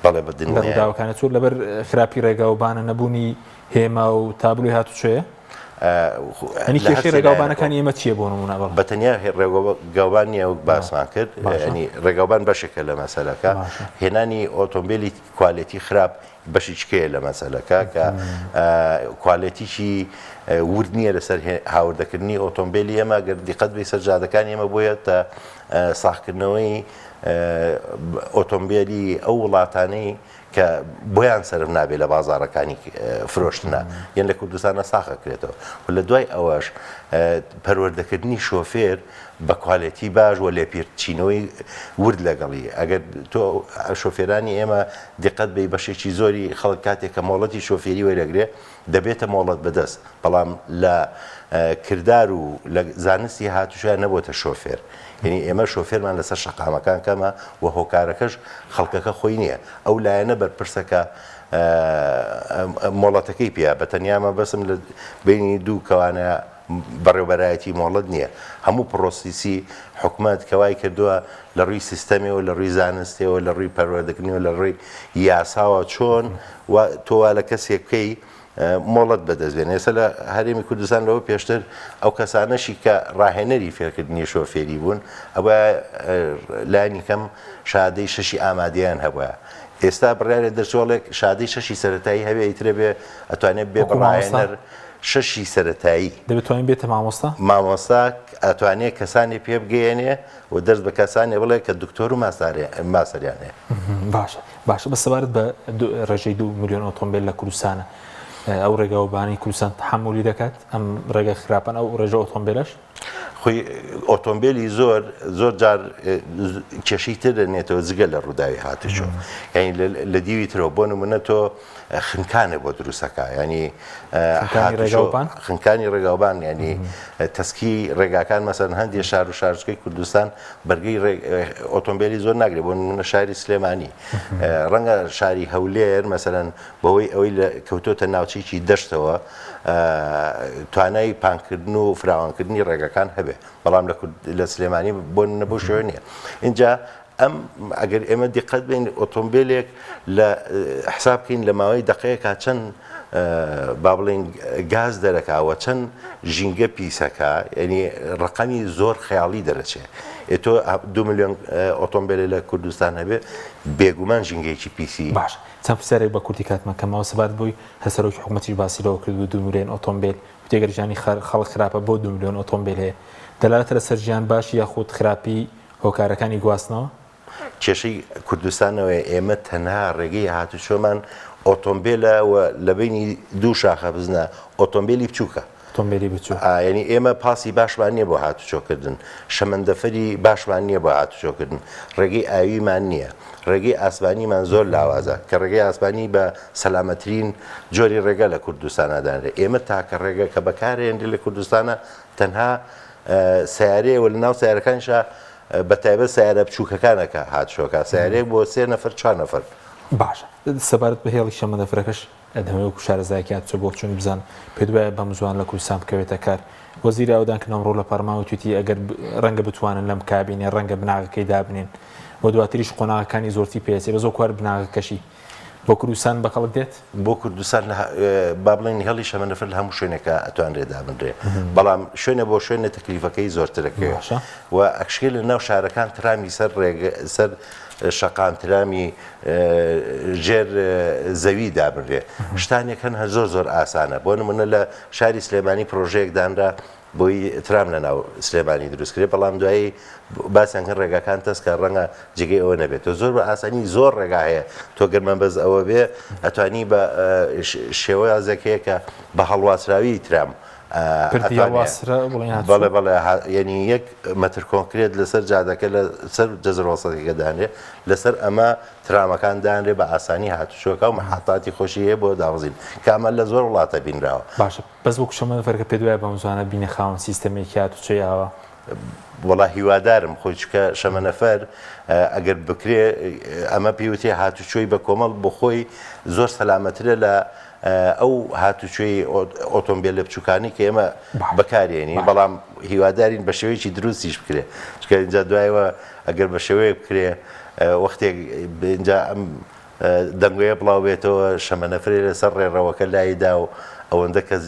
بەڵێ بەدن ڕووداوەکانە چۆر لەبەر خراپی ڕێگاوبانە نەبوونی هێما و تابلوی هاتوچۆیە ئەنی کێشەی ڕێگاوبانەکانی ئێمە چییە بۆ نمونە بە تەنیا ڕێگاوبان نیە وەک باسمان کرد ینی ڕێگاوبان بەشێکە لە مەسەلەکە هێنانی ئۆتۆمبیلی کوالێتی خراپ بەشی چکەیە لە مەسەلەکە کە کوالێتیشی ورد نییە لەسەر هاوردەکردنی ئۆتۆمبیلی ئێمە گەر دیقەت بێ سەرجادەکانی ئێمە بۆیە تا ساختکردنەوەی ئۆتۆمبیلی ئەو وڵاتانەی کە بۆیان سرف نابێت لە بازارەکانی فرۆشتنە یان لە کوردستانە ساخەکرێتەوە و لە دوای ئەوەش پەروەردەکردنی شۆفێر بە کوالێتی باش و لێپێچینەوەی ورد لەگەڵی ئەگەر تۆ شۆفێرانی ئێمە دیقەت بێ بەشێکی زۆری خەڵک کاتێک کە مۆڵەتی شۆفێری وەرەگرێ دەبێتە مۆڵەت بەدەست بەڵام لە کردار و لە زانستی هاتوشیان نەبووتە شۆفێر یعنی ئێمە شۆفێرمان لەسەر شەقامەکان کەمە و هۆکارەکەش خەڵکەکە خۆی نییە ئەو لایەنە بەرپرسەکە مۆڵەتەکەی پێیا بە تەنیامە بەسم لە بینی دوو کەوانە بەڕێوبەرایەتی مۆڵەت نییە هەموو پرۆسیسی حکوومەت کەوای کردووە لە ڕووی سیستەمەوە لە ڕووی زانستیەوە لە ڕووی پەروەردەکردنەوە لە ڕووی یاساوە چۆن تۆوا لە کەسێک بکەی مۆڵەت بەدەستبێن ێستا لە هەرێمی کوردستان لەوە پێشتر ئەو کەسانەشی کە ڕاهێنەری فێرکردنی شۆفێری بوون ئەوە لانی کەم شادەی شەشی ئامادەیان هەبووە ئێستا بڕیارێ دەرچۆڵێک شادەی شەشی سەرەتایی هەبێ ئیترە بێ ئەتوانێت بێ بڕاهێنەر شەشی سەرەتایی دەبێتوانین بێتە مامۆستا مامۆستا ئەتوانێت کەسانی پێ بگەێنێ و دەست بە کەسانی بڵێ کە دکتۆر و ماسەریانەیە باشە بە سەبارەت بە ڕێژەی 2 میلیۆن ئۆتۆمبیل لە کوردستانە ئەو ڕێگەوبانی کوردستان تحملی دەکات ئەم ڕێگە خراپەن ئەو ڕێژە ئۆتۆمبیلەش خۆی ئۆتۆمبیلی زۆر جار کێشەی تر دەنێتەوە جگە لە ڕووداوی هاتوچۆ یعنی لە دیوی ترەوە بۆ نمونە تۆ خنکانە بۆ دروستەکە ینی خنکانی ڕێگاوبان ینی تەسکی ڕێگاکان مەسەن هەندێک شار و شارچکەی کوردستان بەرگەی ئۆتۆمبیلی زۆر ناگرێت بۆ نمونە شاری سلێمانی ڕەنگە شاری هەولێر مەسەرەن بەهۆی ئەوەی لە کەوتۆتە ناوچێکی دەشتەوە توانای پانکردن و فراوانکردنی ڕێگەکان هەبێ بەڵام لە سلێمانی بۆ نەبوو شوێ نییە اینجا ئەم ئەگەر ئێمە دیقەت بین ئۆتۆمبیلێک لە حساب بکەین لە ماوەی دقەیەکە چەند با بڵێن گاز دەرەکاوە چەند ژینگە پیسەکە یعنی ڕقەمی زۆر خەیاڵی دەرەچێت تۆ 2 میلیۆن ئۆتۆمبیل لە کوردستان هەبێ بێگومان ژینگەیەکی پیسی باش چەند پرسیارێک بە کورتی کاتمان کەمەوە سەبارەت بووی هەسەرۆکی حکوومەتیش باسی لەوە کردو 2 میلیۆن ئۆتۆمبیل تێگەرجانی خەڵک خراپە بۆ 2 میلیۆن ئۆتۆمبیل هەیە دەلالەتە لەسەر ژیان باشی یاخود خراپی هۆکارەکانی گواستنەوە کێشەی کوردستانەوە ئێمە تەنها ڕێگەی هاتوچۆمان ئۆتۆمبیلە لە بینی دوو شاخە بزنە ئۆتۆمبیلی بچووکە ئۆتۆمبیلی بچوو ینی ئێمە پاسی باشمان نییە بۆ هاتوچۆکردن شەمەندەفەری باشمان نییە بۆ هاتوچۆکردن ڕێگەی ئاویمان نییە ڕێگەی ئاسمانیمان زۆر لاوازە کە ڕێگەی ئاسمانی بە سەلامەترین جۆری ڕێگە لە کوردستانەدانرێت ئێمە تاکە ڕێگە کە بەکارهێنرێ لە کوردستانە تەنها سیارەیە لە ناو سیارەکانشە بە تایبەت سیارە بچووکەکانەکە هاتوچۆکە سیارەیەک بۆ 3 نەفر 4 نەفر باشە سەبارەت بە هێڵی شەمەندەفرەکەش ئەدەمەوە شارەزایەکی هاتوچۆ بۆ بچون بزان پێت وایە بەم زوان لە کوردستان بکەوێتە کار وەزیری ئەودانکردنەوە ڕۆ لە پەرلەمان تویتی ئەگەر ڕەنگە بتوانن لەم کابینێ ڕەنگە بناغەکەی دابنێن بۆ دواتریش قۆناغەکانی زۆرتی پێچێ بە زۆر کوار بناغەکەشی بۆ کوردستان بەقەڵک دێت بۆ کوردستان با بڵێن هێڵی شەمەندەفر لە هەموو شوێنێکە ئەتوانرێت دابنرێ بەڵام شوێنە بۆ شوێنە تەکلیفەکەی زۆرترەکەوە و ئەکشکێ لە ناو شارەکان ترامی سەر شەقام ترامی ژێر زەوی دابنرێ شتانێک هەن زۆر ئاسانە بۆ نمونە لە شاری سلێمانی پرۆژەیەک دانرا بۆی ترام لە ناو سلێمانی دروستکرێت بەڵام دوایی باسییان هەر ڕێگاکان تەستکە ڕەنگە جگەی ئەوە نەبێت تۆ زۆر بە ئاسانی زۆر ڕێگا هەیە تۆ گەرمە بەز ئەوە بێ ئەتوانی بە شێوەیازەکەیە کە بە هەڵواسراوی ترام بەڵێ بەڵێ ینی یەک مەتر کۆنکرێت لەسەر جادەکە لەسەر جەزرۆسەکە دانرێ لەسەر ئەمە ترامەکان دانرێ بە ئاسانی هاتوچۆکە و مەحاتاتی خۆشی هەیە بۆ داوزین کامە لە زۆر وڵاتە بینراوە باشە بەس بۆ شەمەندەفەرەکە پێ دوایە بەم زوانە بینە خاوەن سیستەمێکی هاتوچۆیەوە وڵا هیوادارم خۆی چکە شەمەنەفەر ئەگەر بکرێ ئەمە پێوتێ هاتوچۆی بە کۆمەڵ بۆ خۆی زۆر سەلامەترە لە ئەو هاتوچۆی ئۆتۆمبیل لە بچووکانی کە ئێمە بەکارێنی بەڵام هیوادارین بە شێوەیەکی دروستیش بکرێ چکە اینجا دوایەوە ئەگەر بە شێوەیە بکرێ وەختێک اینجا ئەم دەنگۆیە بڵاو بێتەوە شەمەنەفرێ لەسەر ڕێڕەوەکە لایدا و ئەوەندە کەس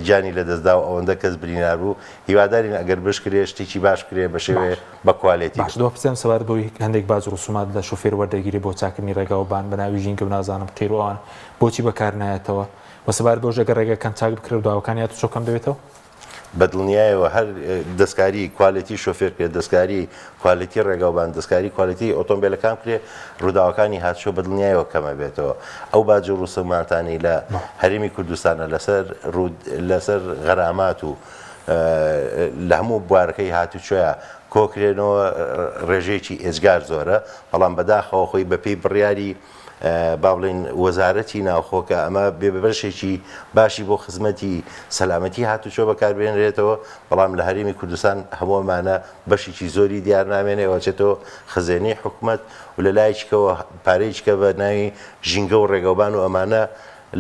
جانی لەدەستدا و ئەوەندە کەس برینار بوو هیوادارین ئەگەر بشکرێ شتێکی باش کرێ بە شێوەیە بە کوالێتی باش دو پرسیارم سەبارەت بۆی هەندێک باز ڕسومات لە شوفێر وەردەگیری بۆ چاکردنی ڕێگاوبان بە ناوی ژینگە و نازانم قیرۆوان بۆچی بەکار نایەتەوە و سەبارەت بۆ ژەگە ڕێگەکان چاک بکرێ و داواکانی هاتوچۆکەم دەبێتەوە بەدڵنیایەوە هەر دەستکاری کوالەتی شۆفێر کرێت دەستکاری کوالەتی ڕێگاوبان دەستکاری کوالەتی ئۆتۆمبیلەکان کرێ ڕووداوەکانی هاتوچۆ بەدڵنیایەوە کەمە بێتەوە ئەو باج و ڕوسەماتانی لە هەرێمی کوردستانە لەسەر غەرامات و لە هەموو بوارەکەی هاتوچۆیە کۆکرێنەوە ڕێژەیەکی ئێجگار زۆرە بەڵام بەداخەوە خۆی بەپێی بڕیاری با بڵێن وەزارەتی ناوخۆکە ئەمە بێبەشێکی باشی بۆ خزمەتی سەلامەتی هاتوچۆ بەکاربێنرێتەوە بەڵام لە هەرێمی کوردستان هەموومانە بەشێکی زۆری دیار نامێنێەوە چێتەوە خزێنەی حکوومەت و لە لایەکەوە پارەیەکە بە ناوی ژینگە و ڕێگەوبان و ئەمانە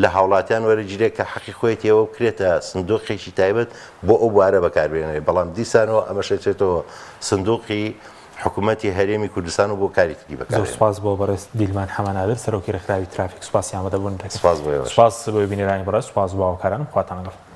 لە هاوڵاتیان وەرەگیرێت کە حەقی خۆیەتەوە بکرێتە سندوقێکی تایبەت بۆ ئەو بوارە بەکاربێنێت بەڵام دیسانەوە ئەمەشێتێتەوە سندوقی حکوومەتی هەرێمی کوردستان و بۆ کاری تری بەکار زۆر سپاس بۆ بەڕێز دیلمان حەمەنادر سەرۆکی ڕێکخراوی ترافیک سوپاسی ئامادەبوون سپاس بۆ سپاس بۆ بینێرانی بەڕێز سپاس بۆ هاوکارانم خواتان لەگەڵ